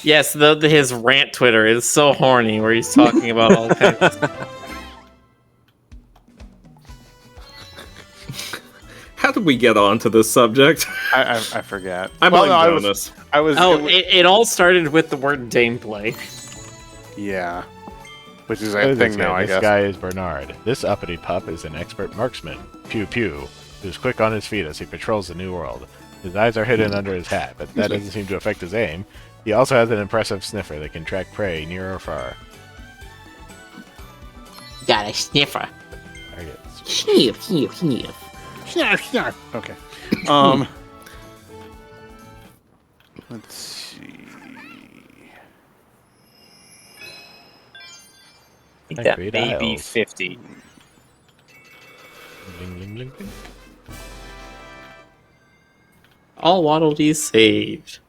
Yes, his rant Twitter is so horny, where he's talking about all kinds of stuff. How did we get onto this subject? I forget. I'm Well, on no, Jonas. I was. Oh, it all started with the word gameplay. Yeah. Which is What a is thing this now, guy? I This guess. guy is Bernard. This uppity pup is an expert marksman, pew pew, who's quick on his feet as he patrols the new world. His eyes are hidden under his hat, but that doesn't seem to affect his aim. He also has an impressive sniffer that can track prey near or far. Got a sniffer. Targets. Sniff. Snarf, snarf. Okay. Let's see. I think that Three may be dials. 50. Bling, bling, bling, bling. All Waddle Dees saved.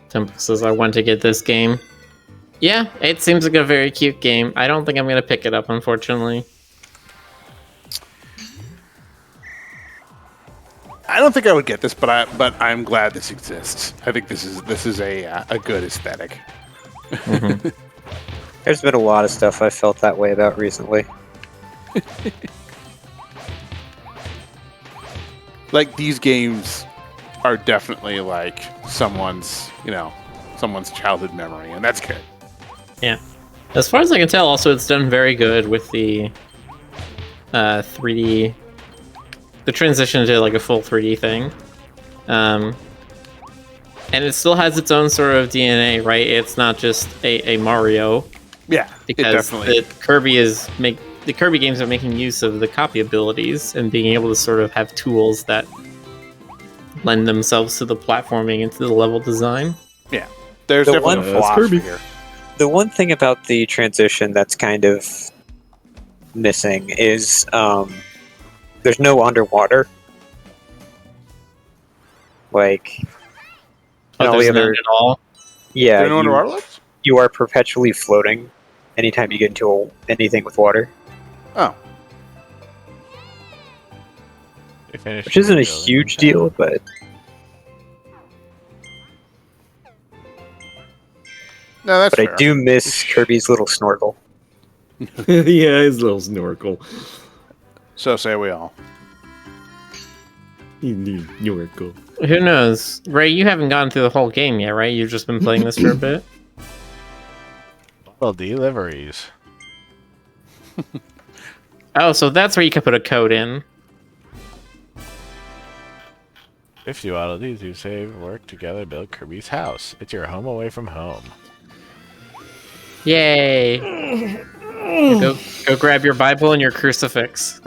Temple says, I want to get this game. Yeah, it seems like a very cute game. I don't think I'm going to pick it up, unfortunately. I don't think I would get this, but I'm glad this exists. I think this is a good aesthetic. There's been a lot of stuff I felt that way about recently. Like, these games are definitely like someone's childhood memory, and that's good. Yeah. As far as I can tell, also, it's done very good with the 3D... The transition to, like, a full 3D thing. And it still has its own sort of DNA, right? It's not just a Mario. Yeah, Because it definitely. the Kirby games are making use of the copy abilities and being able to sort of have tools that lend themselves to the platforming and to the level design. Yeah, there's The definitely one- a philosophy Kirby. here. The one thing about the transition that's kind of missing is there's no underwater. Like, Oh, all the there's other- none at all. yeah, Do you know what you, underwater looks? you are perpetually floating anytime you get into anything with water, Oh, They finished which isn't a rebuilding huge the town. deal, but no, that's I fair. do miss Kirby's little snorkel. Yeah, his little snorkel. So say we all. You were cool. Who knows? Ray, you haven't gotten through the whole game yet, right? You've just been playing this for a bit. Well, deliveries. Oh, so that's where you could put a code in. 50 oddities who save, work together, build Kirby's house. It's your home away from home. Yay! Go grab your Bible and your crucifix.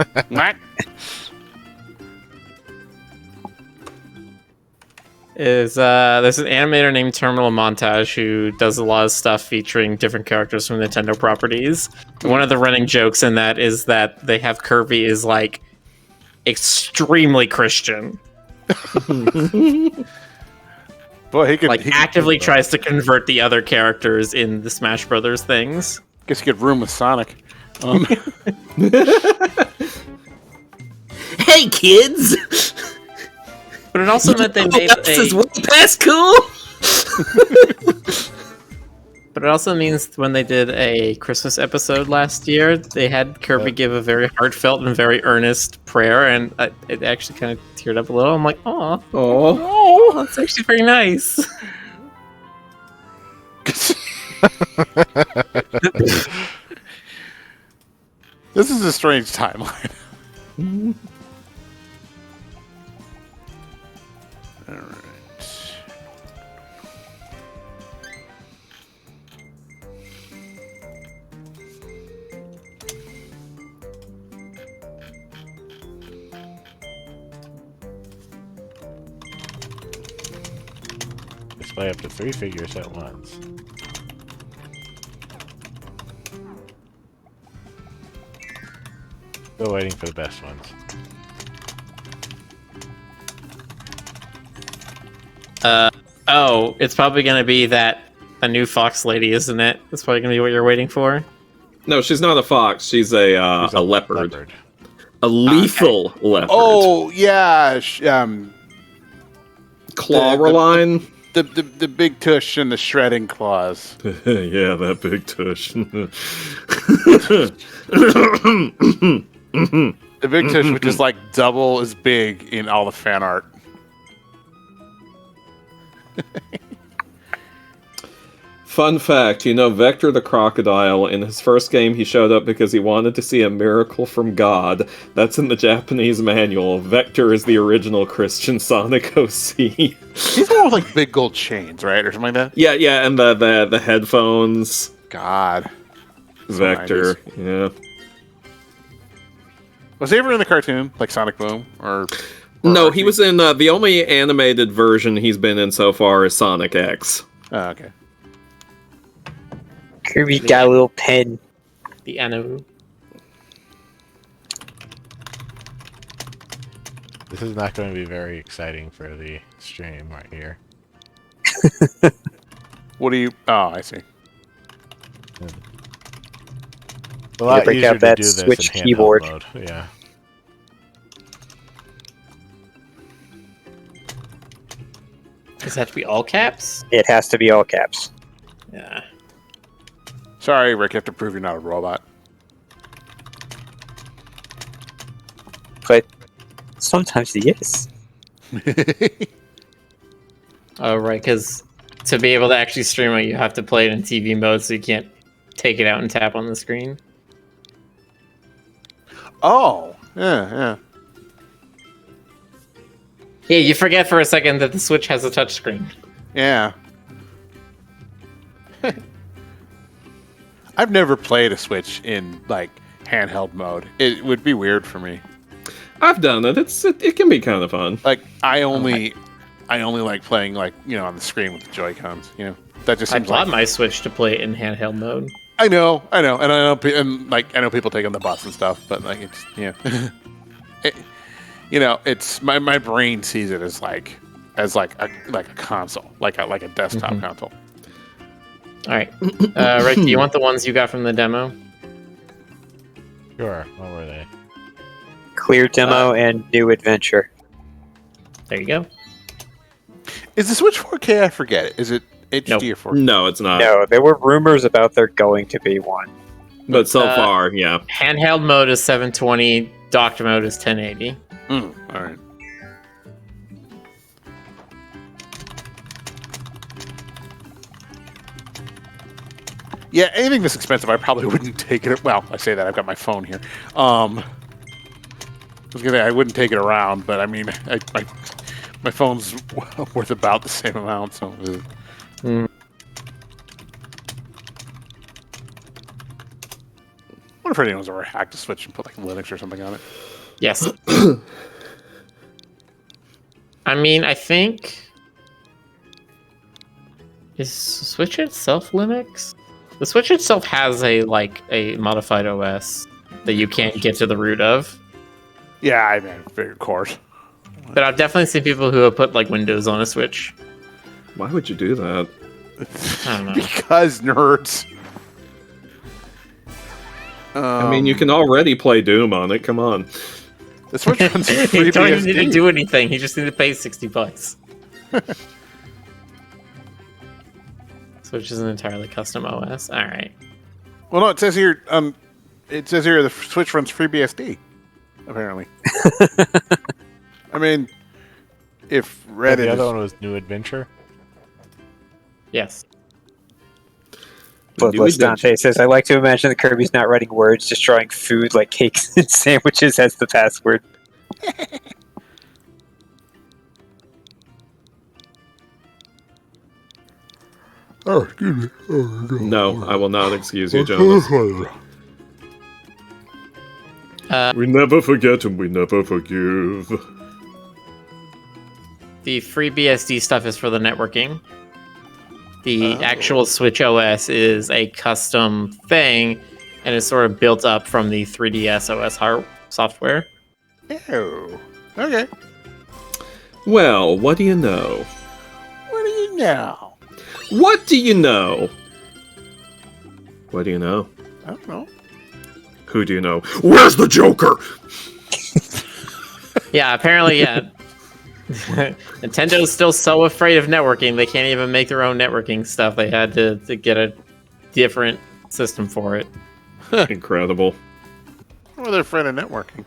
There's an animator named Terminal Montage who does a lot of stuff featuring different characters from Nintendo properties. One of the running jokes in that is that they have Kirby is like extremely Christian. Boy, he could Like actively tries to convert the other characters in the Smash Brothers things. Guess you could room with Sonic. Hey, kids! But it also meant they made This is way past cool! But it also means when they did a Christmas episode last year, they had Kirby give a very heartfelt and very earnest prayer, and it actually kind of teared up a little. I'm like, oh, that's actually very nice. This is a strange timeline. All right. Display up to 3 figures at once. Still waiting for the best ones. Oh, it's probably going to be that a new fox lady, isn't it? That's probably going to be what you're waiting for. No, she's not a fox. She's a leopard. A lethal leopard. Oh yeah, Clawreline? the big tush and the shredding claws. Yeah, that big tush. The big tush, which is like double as big in all the fan art. Fun fact, Vector the Crocodile, in his first game, he showed up because he wanted to see a miracle from God. That's in the Japanese manual. Vector is the original Christian Sonic OC. He's the one with like big gold chains, right? Or something like that? Yeah, and the headphones. God. Vector, yeah. Was he ever in the cartoon? Like Sonic Boom? Or No, he was in, the only animated version he's been in so far is Sonic X. Oh, okay. Kirby got a little pen. The Anu. This is not going to be very exciting for the stream right here. What do you... Oh, I see. A lot break easier out that to do this Switch in handheld keyboard. mode. Yeah. Does it have to be all caps? It has to be all caps. Yeah. Sorry, Rick, you have to prove you're not a robot. But sometimes he is. Oh, right, because to be able to actually stream it, you have to play it in TV mode, so you can't take it out and tap on the screen. Oh, yeah. Yeah, you forget for a second that the Switch has a touchscreen. Yeah. I've never played a Switch in, like, handheld mode. It would be weird for me. I've done it. It can be kind of fun. Like, I only like playing, like, on the screen with the Joy-Cons, That just I seems bought like... my Switch to play it in handheld mode. I know, and I know people take on the bus and stuff, but like it's it's my brain sees it as like a console, like a desktop console. All right, Rick, do you want the ones you got from the demo? Sure. What were they? Clear demo and new adventure. There you go. Is the Switch 4K? I forget. Is it HD Nope. or 4K? No, it's not. No, there were rumors about there going to be one. But so far, yeah. Handheld mode is 720. docked mode is 1080. All right. Yeah, anything this expensive, I probably wouldn't take it. Well, I say that I've got my phone here. I was gonna say I wouldn't take it around, but I mean, my phone's worth about the same amount. So. I wonder if anyone's ever hacked a Switch and put like Linux or something on it. Yes. I mean, I think is Switch itself Linux? The Switch itself has a modified OS that you can't get to the root of. Yeah, I mean, figured, of course. But I've definitely seen people who have put like Windows on a Switch. Why would you do that? I don't know. Because nerds. I mean, you can already play Doom on it. Come on. The Switch runs You free don't even need to BSD. do anything. You just need to pay $60. Switch is an entirely custom OS. All right. Well, no, it says here. The Switch runs free BSD. Apparently. I mean, if Reddit. The other is- one was New Adventure. Yes. Bloodless Dante says, I like to imagine that Kirby's not writing words, just drawing food like cakes and sandwiches as the password. Oh, excuse me. No, I will not excuse you, Jonas. We never forget and we never forgive. The free BSD stuff is for the networking. The actual Switch OS is a custom thing, and it's sort of built up from the 3DS OS software. Oh, okay. Well, what do you know? What do you know? What do you know? What do you know? I don't know. Who do you know? Where's the Joker? Yeah, apparently, yeah. Nintendo's still so afraid of networking, they can't even make their own networking stuff. They had to get a different system for it. Incredible. Well, they're afraid of networking.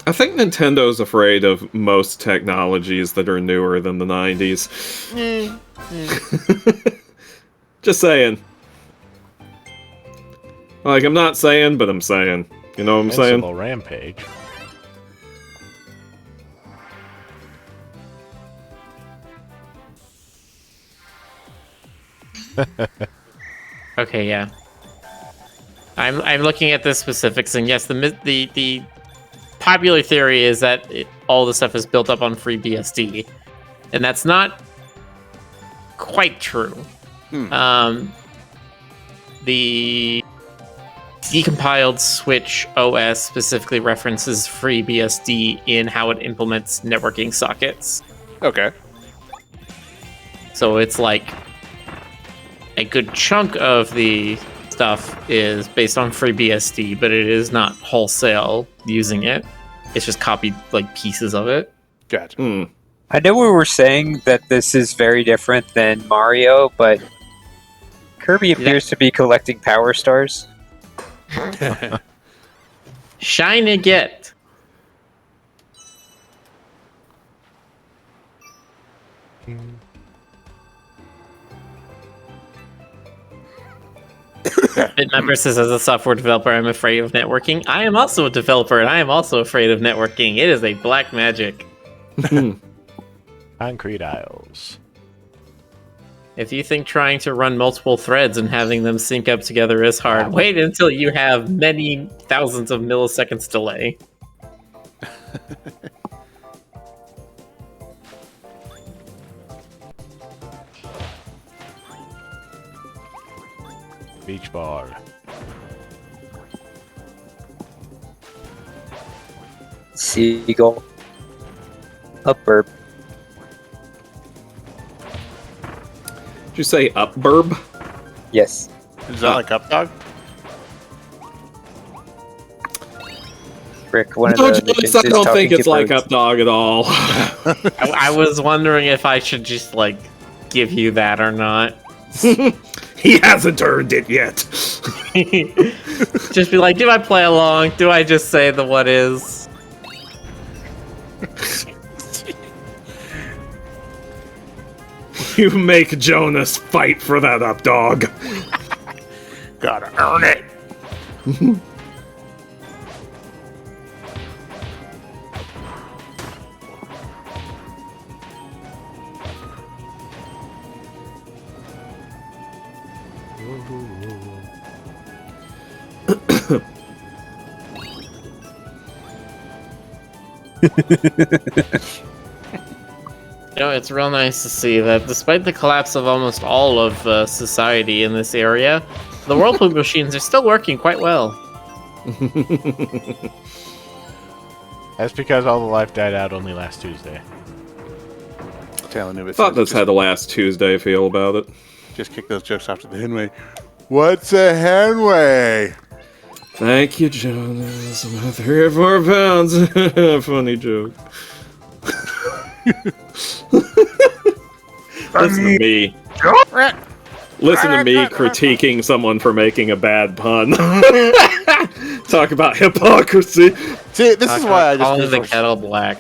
I think Nintendo's afraid of most technologies that are newer than the 90s. Just saying. Like, I'm not saying, but I'm saying. You know what I'm saying? Invincible Rampage. Okay, yeah. I'm looking at the specifics, and yes, the popular theory is that all the stuff is built up on free BSD, and that's not quite true. The decompiled Switch OS specifically references free BSD in how it implements networking sockets. Okay. So it's like a good chunk of the stuff is based on free BSD, but it is not wholesale using it. It's just copied like pieces of it. Gotcha. I know we were saying that this is very different than Mario, but Kirby appears to be collecting Power Stars. Shine and get. Bitmember says, as a software developer, I'm afraid of networking. I am also a developer, and I am also afraid of networking. It is a black magic. Concrete Isles. If you think trying to run multiple threads and having them sync up together is hard, wait until you have many thousands of milliseconds delay. Beach Bar. Seagull. Upburb. Did you say upburb? Yes. Is that like Up Dog? Rick, one No, of the Jonas, missions I is don't talking think to it's like birds. Updog at all. I was wondering if I should just, like, give you that or not. He hasn't earned it yet. Just be like, do I play along? Do I just say the what is? You make Jonas fight for that up, dog. Gotta earn it. It's real nice to see that despite the collapse of almost all of society in this area, the whirlpool machines are still working quite well. That's because all the life died out only last Tuesday. Telling you, Thought this had a last Tuesday feel about it. just kick those jokes off to the Henway. What's a Henway? Thank you, Jonas. About 3 or 4 pounds. Funny joke. Listen to me. Listen to me critiquing someone for making a bad pun. Talk about hypocrisy. See, this is why I just Calling the resort, kettle black.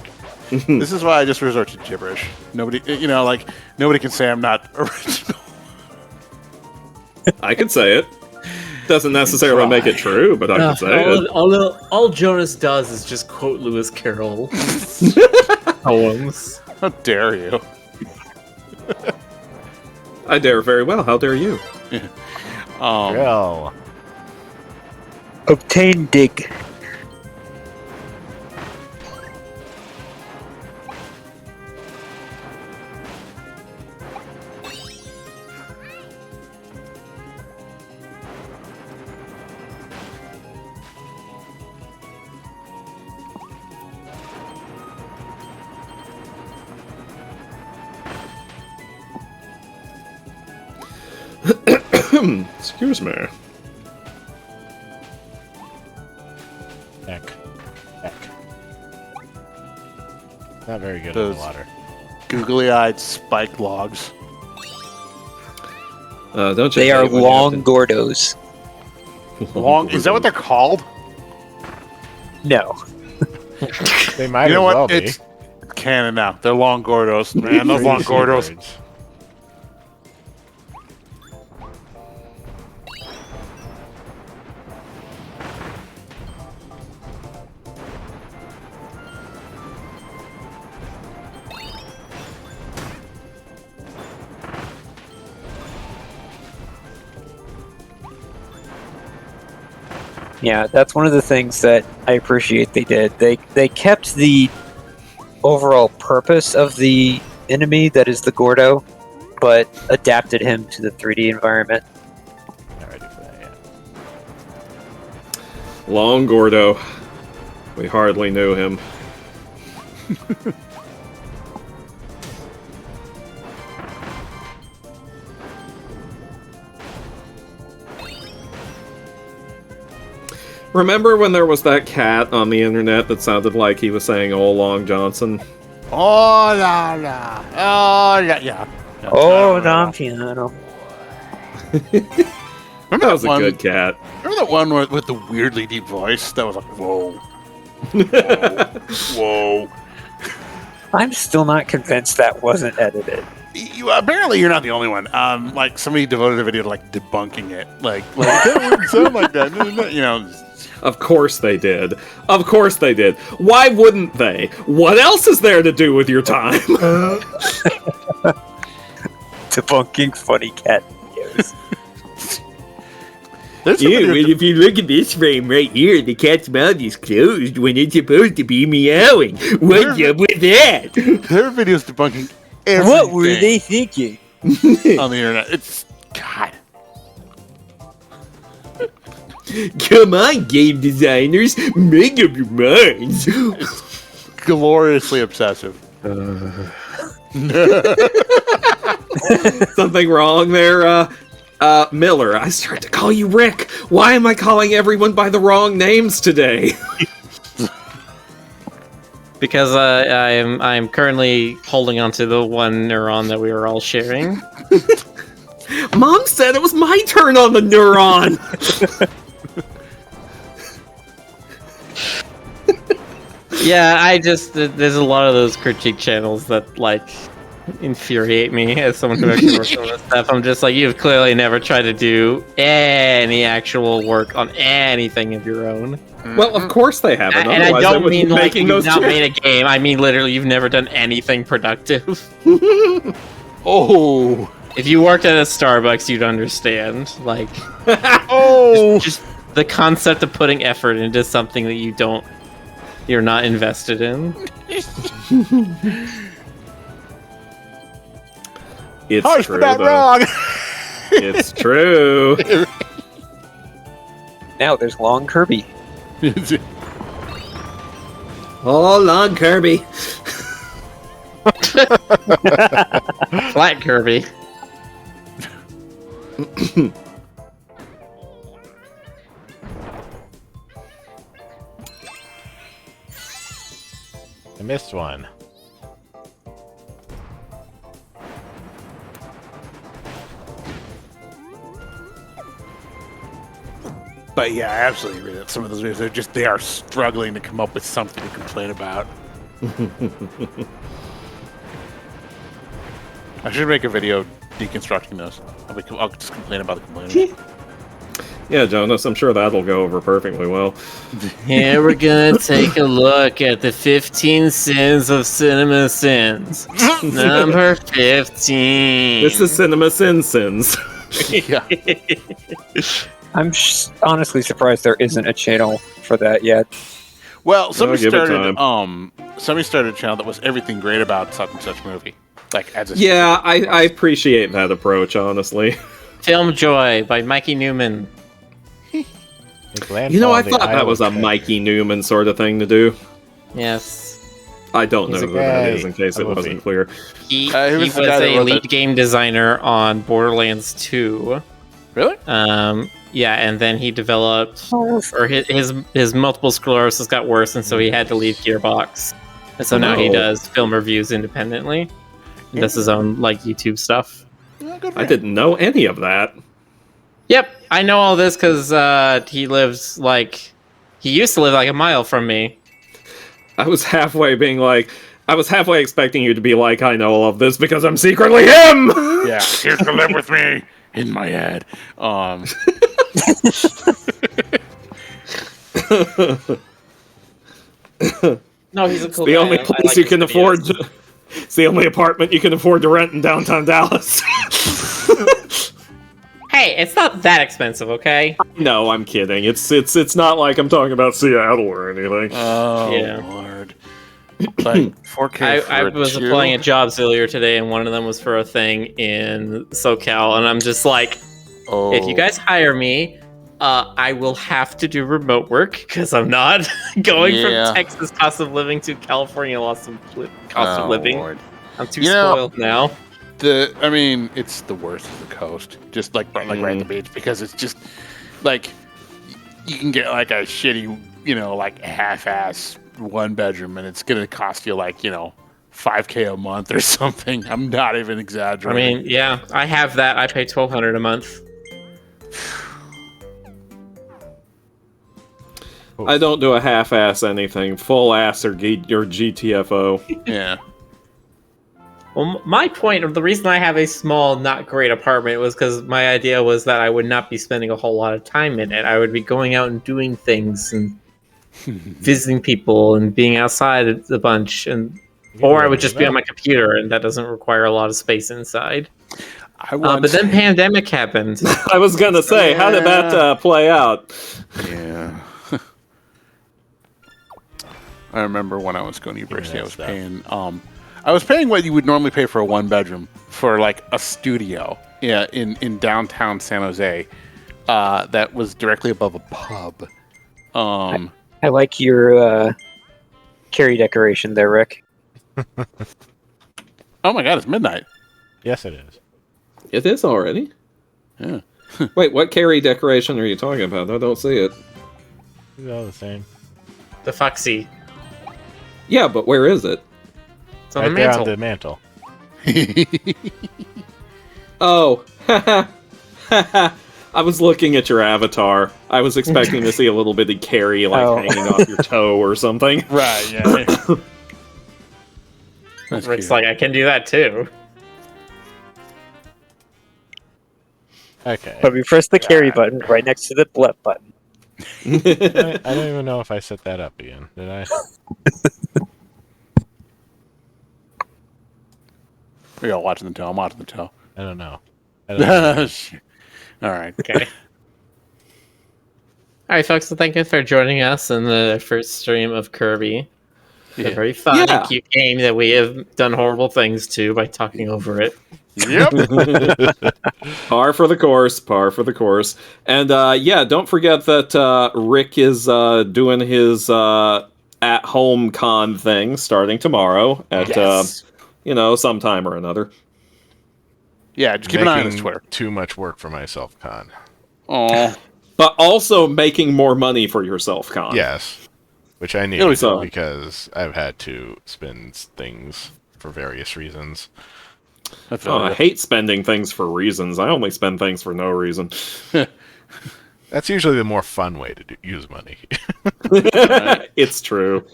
this is why I just resort to gibberish. Nobody, nobody can say I'm not original. I could say it. Doesn't necessarily make it true, but I can say it. All Jonas does is just quote Lewis Carroll poems. How dare you? I dare very well. How dare you? Grill. Obtain dig. Excuse me. Heck. Not very good in Those- the water. Googly-eyed spike logs. Don't you They hate are when you long have gordos. to- Long? Is that what they're called? No. They might You know as what? well be. It's canon now. They're long gordos. Man, those long gordos. Seabirds. Yeah, that's one of the things that I appreciate they did. They kept the overall purpose of the enemy, that is the Gordo, but adapted him to the 3D environment. Not ready for that yet. Long Gordo. We hardly knew him. Remember when there was that cat on the internet that sounded like he was saying "Oh, Long Johnson"? Oh, la, la. Oh, yeah. Oh, Dom Piano. Remember That was a one, good cat. Remember that one with the weirdly deep voice? That was like, whoa. Whoa. I'm still not convinced that wasn't edited. Apparently you're not the only one. Like somebody devoted a video to like debunking it. Like that wouldn't sound like that. You know. Of course they did. Of course they did. Why wouldn't they? What else is there to do with your time? Debunking funny cat videos. There's some videos if you look at this frame right here, the cat's mouth is closed when it's supposed to be meowing. What's up with that? there are videos debunking everything What were they thinking? on the internet. It's God. Come on, game designers, make up your minds. Gloriously obsessive. Something wrong there, Miller? I start to call you Rick. Why am I calling everyone by the wrong names today? Because I'm currently holding onto the one neuron that we were all sharing. Mom said it was my turn on the neuron! Yeah, there's a lot of those critique channels that, like, infuriate me as someone who actually works on this stuff. I'm just like, you've clearly never tried to do any actual work on anything of your own. Well, of course they haven't. And I don't mean like making you've those not made a game. I mean literally you've never done anything productive. Oh. If you worked at a Starbucks, you'd understand. Like, Oh. just the concept of putting effort into something that you're not invested in. It's Harsh, true, but not though. wrong. It's true. Now there's Long Kirby. Oh, Long Kirby. Flat Kirby. I missed one. But yeah, I absolutely agree that some of those videos they are struggling to come up with something to complain about. I should make a video deconstructing those. I'll just complain about the complaining. Yeah, Jonas, I'm sure that'll go over perfectly well. Here we're gonna take a look at the 15 sins of Cinema Sins. Number 15. This is Cinema Sins. Yeah. I'm honestly surprised there isn't a channel for that yet. Well, somebody give it started a channel that was everything great about such and such movie. Like as a Yeah, I appreciate that approach, honestly. Film Joy by Mikey Newman. You know, I thought that was a Mikey Newman sort of thing to do. Yes. I don't He's know a who that guy. is in case A it movie. wasn't clear. He who was was the guy that a wrote lead that? game designer on Borderlands 2. Really? Yeah, and then he developed, or his multiple sclerosis got worse, and so he had to leave Gearbox. And so now he Oh. does film reviews independently. He does his own like YouTube stuff. Oh, good for I him. didn't know any of that. Yep, I know all this because he used to live like a mile from me. I was halfway expecting you to be like, I know all of this because I'm secretly him! Yeah, here's to live with me in my head. No, he's a cool The guy. only I place like you his can afford. videos. It's the only apartment you can afford to rent in downtown Dallas. Hey, it's not that expensive, okay? No, I'm kidding. It's not like I'm talking about Seattle or anything. Oh, Yeah. Lord. Like 4K I for was two? applying at jobs earlier today, and one of them was for a thing in SoCal, and I'm just like, Oh. if you guys hire me, I will have to do remote work because I'm not going Yeah. from Texas cost of living to California cost of living. Lord. I'm too You know- spoiled now. It's the worst of the coast. Just like right at the beach, because it's just like you can get like a shitty, like half-ass one bedroom, and it's gonna cost you like $5K a month or something. I'm not even I exaggerating. mean, yeah, I have that. I pay $1,200 a month. I don't do a half-ass anything. Full ass or GTFO. Yeah. Well, my point of the reason I have a small, not great apartment was because my idea was that I would not be spending a whole lot of time in it. I would be going out and doing things and visiting people and being outside a bunch, or I would just be on my computer, and that doesn't require a lot of space inside. But then pandemic happened. I was gonna say, how did that play out? Yeah. I remember when I was going to university, I was paying what you would normally pay for a one bedroom for like a studio, in downtown San Jose, that was directly above a pub. I like your carry decoration there, Rick. Oh my God, it's midnight. Yes, it is. It is already. Yeah. Wait, what carry decoration are you talking about? I don't see it. It's all the same. The Foxy. Yeah, but where is it? It's on Right the there mantle. on the mantle. Oh, I was looking at your avatar. I was expecting to see a little bitty carry hanging off your toe or something. Right, yeah. That's Rick's cute. like, I can do that too. Okay. But we press the carry button right next to the blip button. I don't even know if I set that up again. Did I? We got watching the toe. I'm watching the toe. I don't know. I don't know. All right. Okay. All right, folks. So thank you for joining us in the first stream of Kirby. Yeah. A very fun Yeah. and cute game that we have done horrible things to by talking over it. Yep. Par for the course, par for the course. And yeah, don't forget that Rick is doing his at-home con thing starting tomorrow at, Yes. sometime or another. Yeah, just keep an eye on his Making Twitter. Too much work for myself, Con. Oh, But also making more money for yourself, Con. Yes, which I need It'll be fun. because I've had to spend things for various reasons. that's Oh, I hate spending things for reasons. I only spend things for no reason. That's usually the more fun way to use money. It's true.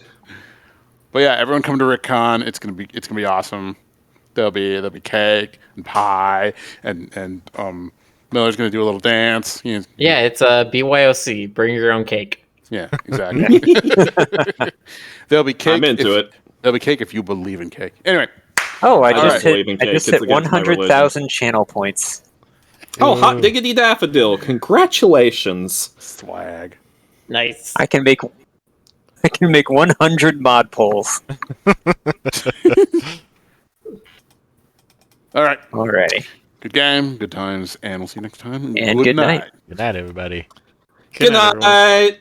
But yeah, everyone come to RickCon. It's gonna be awesome. There'll be cake and pie and Miller's gonna do a little dance. Yeah, it's a BYOC. Bring your own cake. Yeah, exactly. There'll be cake. I'm into it. There'll be cake if you believe in cake. Anyway, Oh, I I just don't believe in hit cake. It's against my 100,000 channel points. Oh, hot diggity daffodil! Congratulations. swag. Nice. I can make 100 mod polls. All right. Alrighty. Good game, good times, and we'll see you next time. And good night. Good night, everybody. Good night, everyone. night.